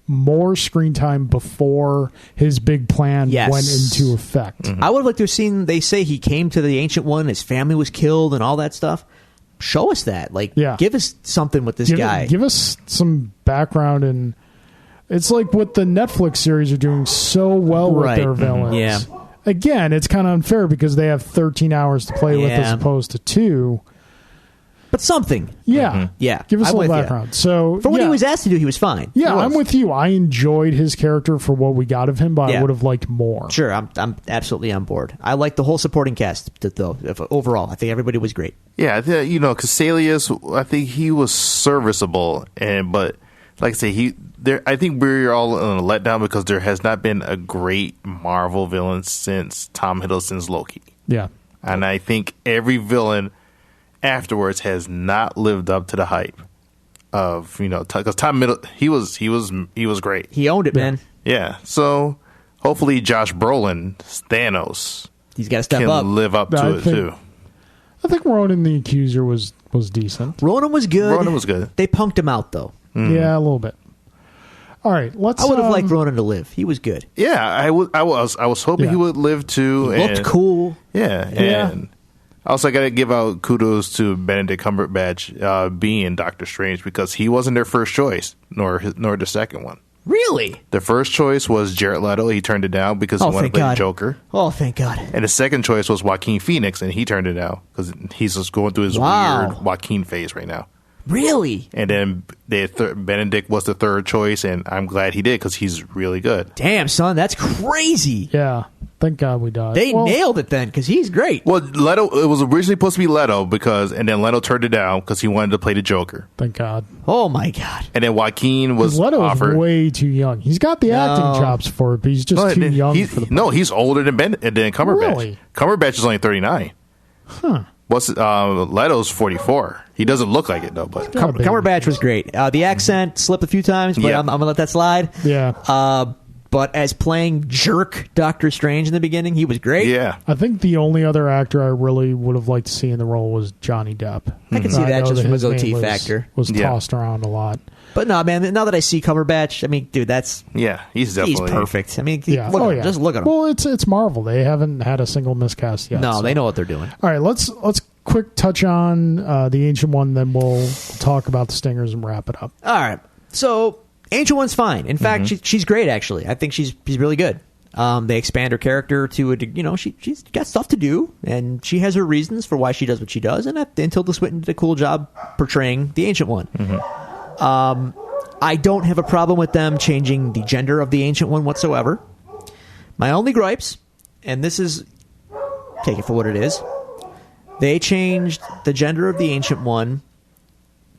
more screen time before his big plan Yes. went into effect. I would have liked to have seen. They say he came to the Ancient One. His family was killed and all that stuff. Show us that. Yeah. Give us something with this guy. Give us some background, and it's like what the Netflix series are doing so well Right. with their villains. Yeah. Again, it's kind of unfair because they have 13 hours to play with as Yeah. opposed to 2. But something. Yeah. Yeah. Give us I'm a little with ya. background. So For what yeah. he was asked to do, he was fine. Yeah, He was. I'm with you. I enjoyed his character for what we got of him, but I Yeah. would have liked more. Sure, I'm absolutely on board. I like the whole supporting cast, though. Overall, I think everybody was great. Yeah, Cassalius, I think he was serviceable, but like I say, I think we're all on a letdown because there has not been a great Marvel villain since Tom Hiddleston's Loki, Yeah. and I think every villain afterwards has not lived up to the hype of because Tom Hiddleston he was great. He owned it, man. Yeah, so hopefully Josh Brolin Thanos He's got to step can up. live up to I it think- too. I think Ronan the Accuser was decent. Ronan was good. Ronan was good. They punked him out, though. Yeah, a little bit. All right, let's. I would have liked Ronan to live. He was good. Yeah, I was hoping Yeah. he would live too. He looked and- cool. Yeah, Yeah. and also I got to give out kudos to Benedict Cumberbatch being Doctor Strange because he wasn't their first choice, nor the second one. Really? The first choice was Jared Leto. He turned it down because he Oh, wanted to thank play God. the Joker. Oh, thank God. And the second choice was Joaquin Phoenix, and he turned it down because he's just going through his Wow. weird Joaquin phase right now. Really? And then Benedict was the third choice, and I'm glad he did because he's really good. Damn, son, that's crazy. Yeah, thank God we died. They Well, nailed it then because he's great. Well, Leto, it was originally supposed to be Leto and then Leto turned it down because he wanted to play the Joker. Thank God. Oh, my God. And then Joaquin was Leto is offered. way too young. He's got the acting chops for it, but he's just too young for the. He's older than Cumberbatch. Really? Cumberbatch is only 39. Huh. Leto's 44. He doesn't look like it though, but Cumberbatch was great. The accent slipped a few times, but Yeah. I'm gonna let that slide. Yeah. But as playing jerk Doctor Strange in the beginning, he was great. yeah. I think the only other actor I really would have liked to see in the role was Johnny Depp. I can see that know just from a his goatee name factor. was Yeah. tossed around a lot. But no, man. Now that I see Cumberbatch, I mean, dude, Yeah, he's definitely perfect. I mean, Yeah. look at him. Yeah. Just look at him. Well, it's Marvel. They haven't had a single miscast yet. No, so. they know what they're doing. All right, let's quick touch on the Ancient One, then we'll talk about the Stingers and wrap it up. All right. So Ancient One's fine. In fact, she's great. Actually, I think she's really good. They expand her character to she's got stuff to do, and she has her reasons for why she does what she does. And Tilda Swinton did a cool job portraying the Ancient One. I don't have a problem with them changing the gender of the Ancient One whatsoever. My only gripes, and this is, take it for what it is, they changed the gender of the Ancient One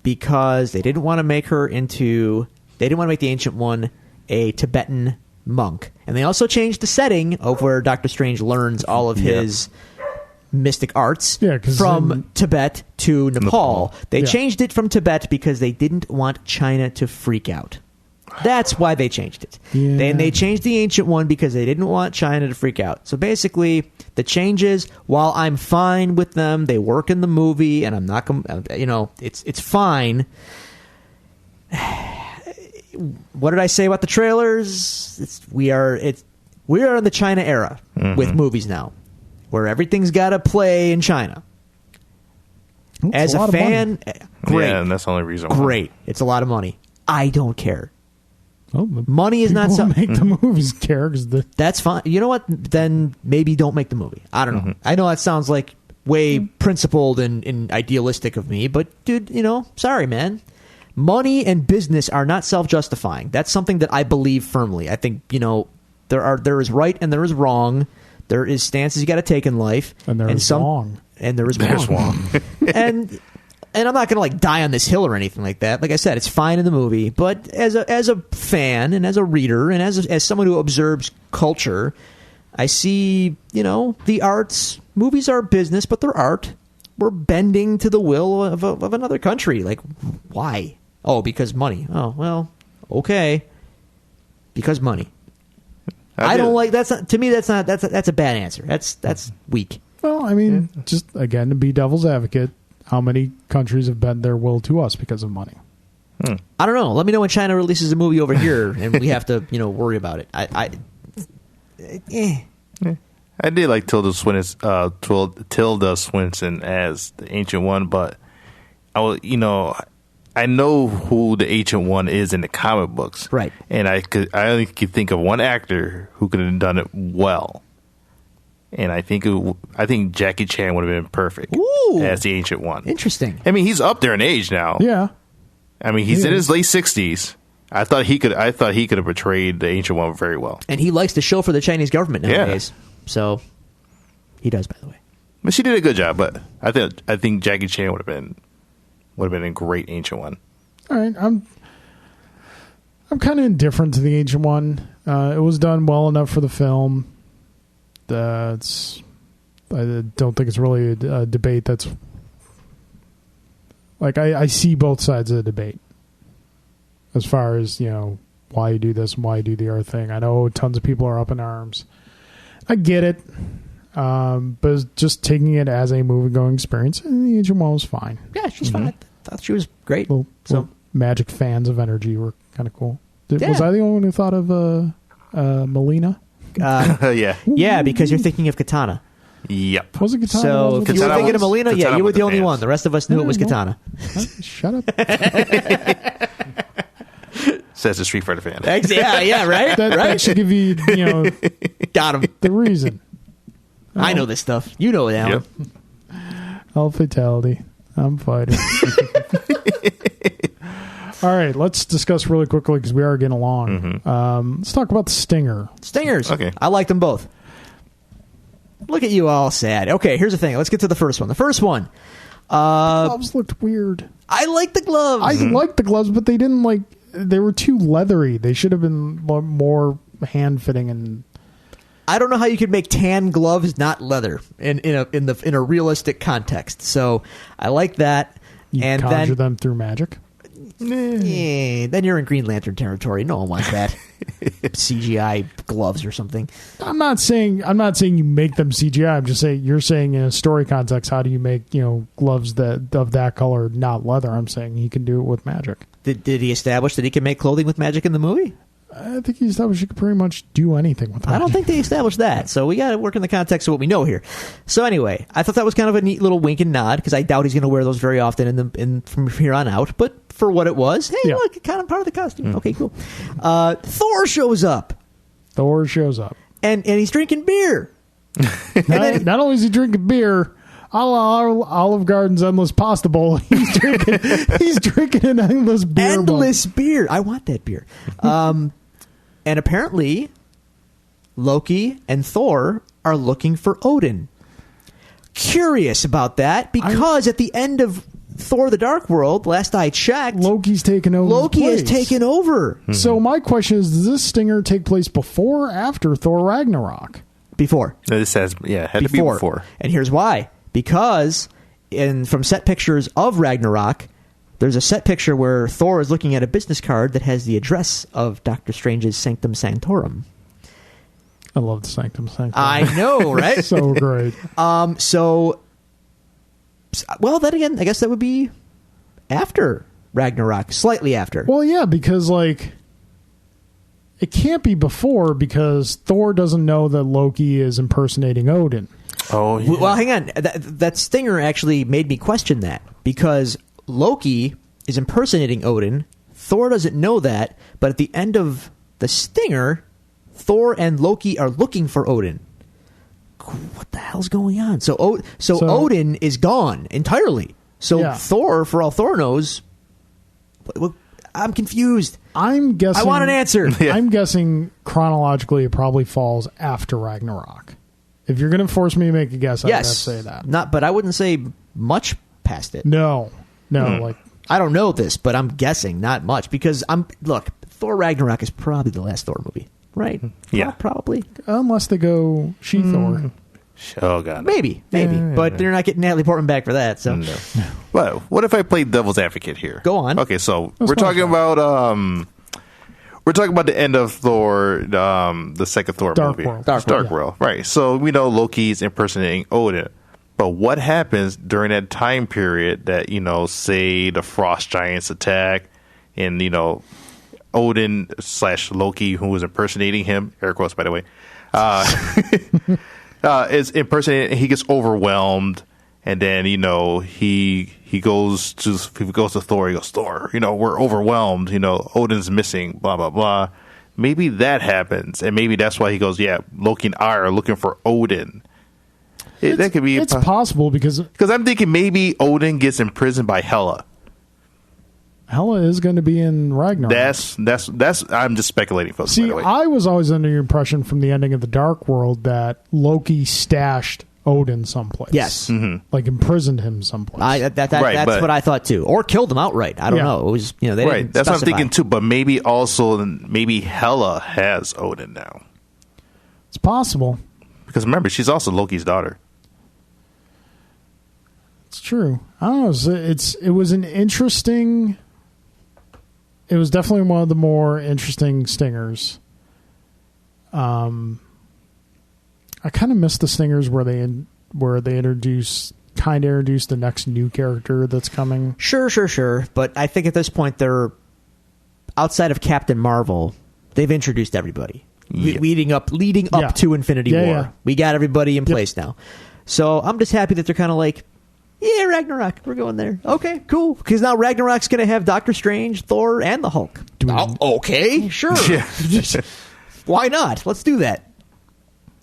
because they didn't want to make the Ancient One a Tibetan monk. And they also changed the setting of where Doctor Strange learns all of his mystic arts from Tibet to Nepal. They changed it from Tibet because they didn't want China to freak out. That's why they changed it. Yeah. Then they changed the Ancient One because they didn't want China to freak out. So basically, the changes, while I'm fine with them, they work in the movie, and I'm not, it's fine. What did I say about the trailers? We are in the China era with movies now, where everything's got to play in China. That's As a lot a of fan, great. Yeah, and that's the only reason why. Great. It's a lot of money. I don't care. Well, the Money is not people who something. make the movies care because That's fine. You know what? Then maybe don't make the movie. I don't know. I know that sounds like way principled and idealistic of me, but dude, sorry, man. Money and business are not self-justifying. That's something that I believe firmly. I think, there is right and there is wrong. There is stances you got to take in life, and there's wrong. And there is There's wrong. and I'm not going to die on this hill or anything like that. Like I said, it's fine in the movie, but as a fan and as a reader and as someone who observes culture, I see, the arts. Movies are business, but they're art. We're bending to the will of another country. Like, why? Oh, because money. Oh, well, okay. Because money. I don't like that's not, to me that's a bad answer. That's weak. Well, I mean, just again to be devil's advocate, how many countries have bent their will to us because of money? I don't know. Let me know when China releases a movie over here and we have to, worry about it. I did like Tilda Swinton as the Ancient One, but I know who the Ancient One is in the comic books, Right. And I only could think of one actor who could have done it well, and I think Jackie Chan would have been perfect as the Ancient One. Interesting. I mean, he's up there in age now. Yeah. I mean, he's in his late 60s. I thought he could have portrayed the Ancient One very well. And he likes to show for the Chinese government nowadays. So he does, by the way. But she did a good job. But I think Jackie Chan would have been a great Ancient One. All right, I'm kind of indifferent to the Ancient One. It was done well enough for the film. I don't think it's really a debate that's like I see both sides of the debate as far as why you do this and why you do the other thing. I know tons of people are up in arms. I get it, but just taking it as a movie-going experience, the Ancient One was fine. Yeah, she's fine. I thought she was great. Little Magic fans of energy were kind of cool. Yeah. Was I the only one who thought of Melina? Yeah. Yeah, because you're thinking of Katana. Yep. Was it Katana? So if you were Katana thinking of was- Melina, Katana you were with the the only fans. one. The rest of us knew it was well, Katana. Shut up. Says the Street Fighter fan. Yeah, right? That should give you, Got him. the reason. I know this stuff. You know it, Alan. Yep. All fatality. I'm fighting. All right, let's discuss really quickly because we are getting along. Let's talk about the Stinger. Stingers. Okay. I like them both. Look at you all sad. Okay, here's the thing. Let's get to the first one. The first one. Gloves looked weird. I like the gloves. I liked the gloves, but they didn't they were too leathery. They should have been more hand fitting and I don't know how you could make tan gloves not leather in a realistic context. So I like that. You and conjure then them through magic. then you're in Green Lantern territory. No one wants that. CGI gloves or something. I'm not saying you make them CGI. I'm just saying you're saying in a story context, how do you make gloves that of that color not leather? I'm saying he can do it with magic. Did he establish that he can make clothing with magic in the movie? I think he established you could pretty much do anything with magic. I don't think they established that, so we got to work in the context of what we know here. So anyway, I thought that was kind of a neat little wink and nod because I doubt he's going to wear those very often from here on out. But for what it was, hey, look, kind of part of the costume. Okay, cool. Thor shows up. And he's drinking beer. not only is he drinking beer, a la Olive Garden's Endless Pasta Bowl, he's drinking an endless beer. Endless beer. I want that beer. And apparently, Loki and Thor are looking for Odin. Curious about that because at the end of Thor: The Dark World, last I checked, Loki's taken over. Loki has taken over. So my question is, does this stinger take place before or after Thor Ragnarok? Before. No, this says, it had to be before. And here's why. Because from set pictures of Ragnarok, there's a set picture where Thor is looking at a business card that has the address of Doctor Strange's Sanctum Sanctorum. I love the Sanctum Sanctorum. I know, right? So great. Well, then again, I guess that would be after Ragnarok, slightly after. Well, yeah, because it can't be before because Thor doesn't know that Loki is impersonating Odin. Oh, yeah. Well, hang on. That stinger actually made me question that because Loki is impersonating Odin. Thor doesn't know that, but at the end of the stinger, Thor and Loki are looking for Odin. What the hell's going on? So Odin is gone entirely. So Thor, for all Thor knows, I'm confused. I'm guessing. I want an answer. I'm guessing chronologically it probably falls after Ragnarok. If you're going to force me to make a guess, I'd have to say that. But I wouldn't say much past it. No, I don't know this, but I'm guessing not much because Thor Ragnarok is probably the last Thor movie, right? Yeah, probably. Unless they go She-Thor. Oh god, maybe, but they're not getting Natalie Portman back for that. So, well, what if I played devil's advocate here? Go on. Okay, so we're talking about the end of Thor, the second Thor movie, Dark World, right? So we know Loki's impersonating Odin. But what happens during that time period that, say the frost giants attack and, Odin / Loki, who was impersonating him, air quotes, by the way, is impersonating, and he gets overwhelmed. And then, he goes to Thor. He goes, Thor, we're overwhelmed. Odin's missing, blah, blah, blah. Maybe that happens. And maybe that's why he goes, Loki and I are looking for Odin. That could be. It's possible because I'm thinking maybe Odin gets imprisoned by Hela. Hela is going to be in Ragnarok. That's. I'm just speculating, folks. See, by the way. I was always under the impression from the ending of the Dark World that Loki stashed Odin someplace. Yes, imprisoned him someplace. That's what I thought too, or killed him outright. I don't know. It was they didn't That's specify. what I'm thinking too. But maybe Hela has Odin now. It's possible because remember, she's also Loki's daughter. It's true. I don't know. It was an interesting. It was definitely one of the more interesting stingers. I kind of missed the stingers where they introduced the next new character that's coming. Sure. But I think at this point they're outside of Captain Marvel. They've introduced everybody leading up to Infinity War. Yeah. We got everybody in place now. So I'm just happy that they're kind of like, yeah, Ragnarok, we're going there. Okay, cool. Because now Ragnarok's going to have Doctor Strange, Thor, and the Hulk. Okay, sure. Why not? Let's do that.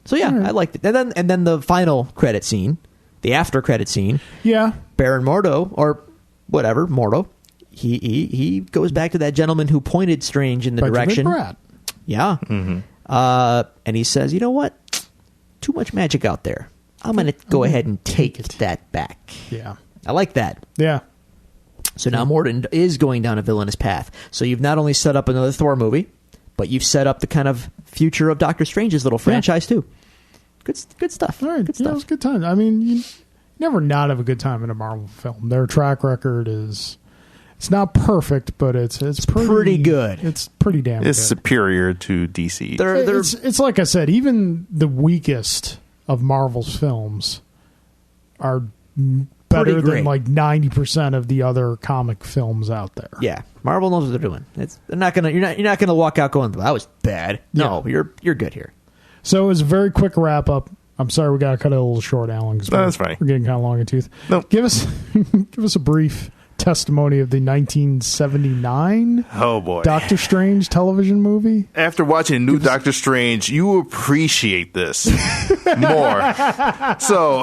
So yeah, I liked it. And then the final credit scene, the after credit scene. Yeah, Baron Mordo or whatever Mordo, he goes back to that gentleman who pointed Strange in the direction. Yeah, and he says, "You know what? Too much magic out there. I'm going to go ahead and take that back." Yeah. I like that. Yeah. So now Morton is going down a villainous path. So you've not only set up another Thor movie, but you've set up the kind of future of Doctor Strange's little franchise too. Good stuff. All right, Good yeah, it stuff. was a good time. I mean, you never not have a good time in a Marvel film. Their track record is, it's not perfect, but it's pretty good. It's pretty damn It's good. superior to DC. It's like I said, even the weakest of Marvel's films are better Pretty great. than like 90% of the other comic films out there. Yeah, Marvel knows what they're doing. They're not gonna. You're not gonna walk out going, "That was bad." No, you're good here. So it was a very quick wrap up. I'm sorry we got to cut it a little short, Alan. 'Cause No, that's fine. We're getting kind of long in tooth. Nope. Give us a brief testimony of the 1979 Oh boy! Doctor Strange television movie. After watching a new Doctor Strange, you appreciate this more. So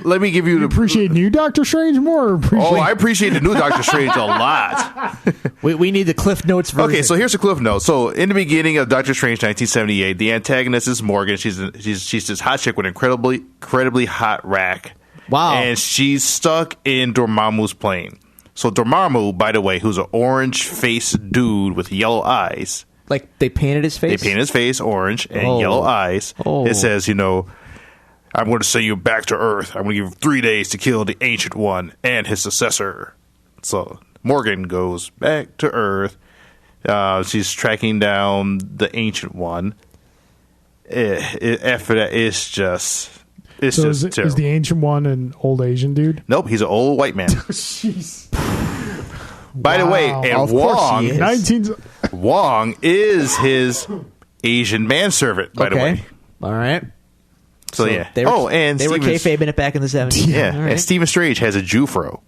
let me give you the. Appreciate new Doctor Strange more? Or appreciate I appreciate the new Doctor Strange a lot. We need the Cliff Notes version. Okay, so here's the cliff note. So in the beginning of Doctor Strange 1978, the antagonist is Morgan. She's this hot chick with an incredibly hot rack. Wow. And she's stuck in Dormammu's plane. So Dormammu, by the way, who's an orange-faced dude with yellow eyes. like they painted his face. They painted his face orange and Oh. yellow eyes. Oh. It says, I'm going to send you back to Earth. I'm going to give you 3 days to kill the Ancient One and his successor. So Morgan goes back to Earth. She's tracking down the Ancient One. After that, it's just So is terrible. the Ancient One an old Asian dude? Nope, he's an old white man. Jeez. By the way, Wow. and Of course he is. 19. Wong is his Asian manservant, by the way. All right. So, yeah. They were, and they were Steven- kayfabing it back in the 70s. Yeah, All right. and Stephen Strange has a Jufro.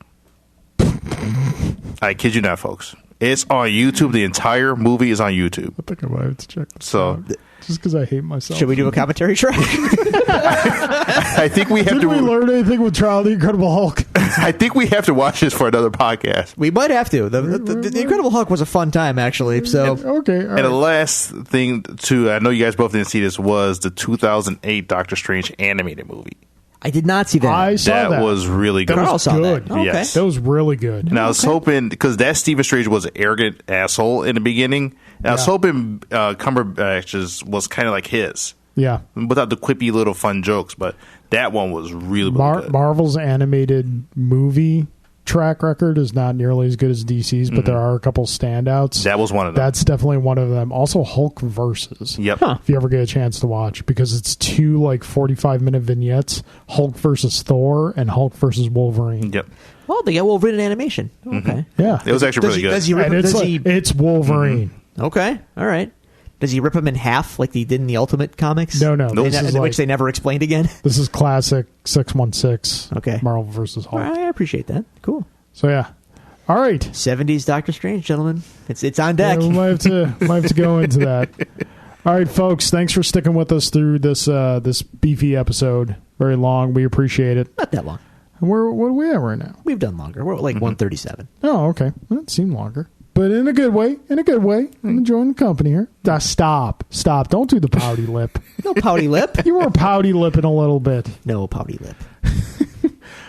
I kid you not, folks. It's on YouTube. The entire movie is on YouTube. I think I might have to check this So- out. Just because I hate myself. Should we do a commentary track? I think we have Did we to. learn anything with Trial of the Incredible Hulk? I think we have to watch this for another podcast. We might have to. The Incredible Hulk was a fun time, actually. So Okay, all And the right. last thing, too, I know you guys both didn't see this, was the 2008 Doctor Strange animated movie. I did not see that. I saw that. That was really good. That Carl was saw good. that. Okay. Yes. That was really good. And I was hoping, because that Stephen Strange was an arrogant asshole in the beginning, and I was Yeah. hoping Cumberbatch's was kind of like his, Yeah. without the quippy little fun jokes, but that one was really good. Marvel's animated movie track record is not nearly as good as DC's, but there are a couple standouts. That was one of them. That's definitely one of them. Also, Hulk Versus. Yep. Huh. If you ever get a chance to watch, because it's two 45-minute vignettes: Hulk versus Thor and Hulk versus Wolverine. Yep. Oh, they got Wolverine in animation. Okay. Yeah, It was actually really good. Does he rip and him? it's Does like, he? it's Wolverine. Okay. All right. Does he rip him in half like he did in the Ultimate Comics? No, no. Nope. This is Which they never explained again. This is classic 616. Okay. Marvel versus All Hulk. right, I appreciate that. Cool. So yeah. All right. 70s Doctor Strange, gentlemen. It's on Yeah, deck. we might have to go into that. All right, folks. Thanks for sticking with us through this this beefy episode. Very long. We appreciate it. Not that long. And what are we at right now? We've done longer. We're at like 137. Oh, okay. Well, it seemed longer, but in a good way. In a good way. I'm enjoying the company here. Stop. Don't do the pouty lip. No pouty lip. You were pouty lipping a little bit, No pouty lip.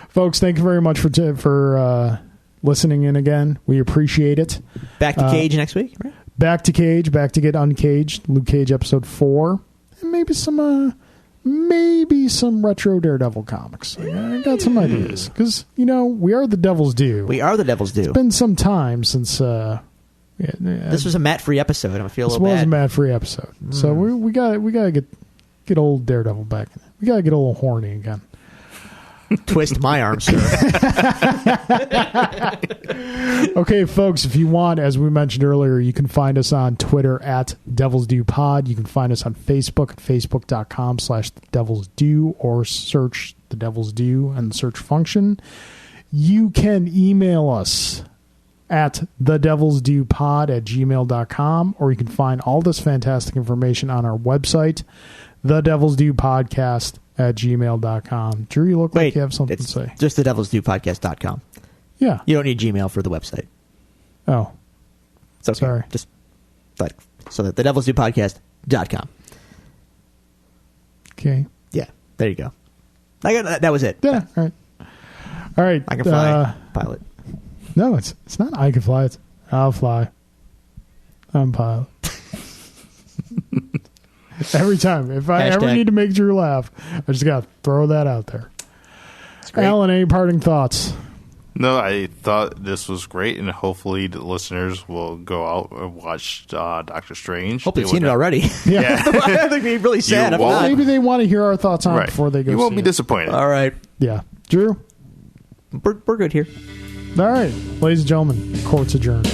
folks. Thank you very much for listening in again. We appreciate it. Back to Cage next week, right? Back to Cage, back to get uncaged. Luke Cage episode 4, and maybe some retro Daredevil comics. I got some ideas because we are the Devil's Due. We are the Devil's Due. It's been some time since This was a Matt-free episode. I feel a this little was a bad. Mad Free episode. So we gotta get old Daredevil back. We gotta get a little horny again. Twist my arm, sir. Okay, folks, if you want, as we mentioned earlier, you can find us on Twitter at Devil's Due Pod. You can find us on Facebook at facebook.com/devilsdue or search the Devil's Due and the search function. You can email us at thedevilsduepod@gmail.com, or you can find all this fantastic information on our website, thedevilsduepodcast@gmail.com. Drew, you look like Wait, you have something to it's say. just the Devil's Due Podcast.com. Yeah. You don't need Gmail for the website. Oh, It's okay. Sorry. Just like so that the Devil's Due Podcast.com. okay. Yeah, there you go. That was it. Yeah, all right. All right. I can fly. Pilot. No, it's not I can fly. It's I'll fly. I'm pilot. Every time. If I ever Hashtag. need to make Drew laugh, I just got to throw that out there. great. Alan, any parting thoughts? No, I thought this was great, and hopefully the listeners will go out and watch Doctor Strange. Hope they've They seen it would- already. Yeah. I think it'd be really sad. You if won't. not. Maybe they want to hear our thoughts on it Right. before they go You won't see be it. disappointed. All right. Yeah. Drew? We're good here. All right. Ladies and gentlemen, court's adjourned.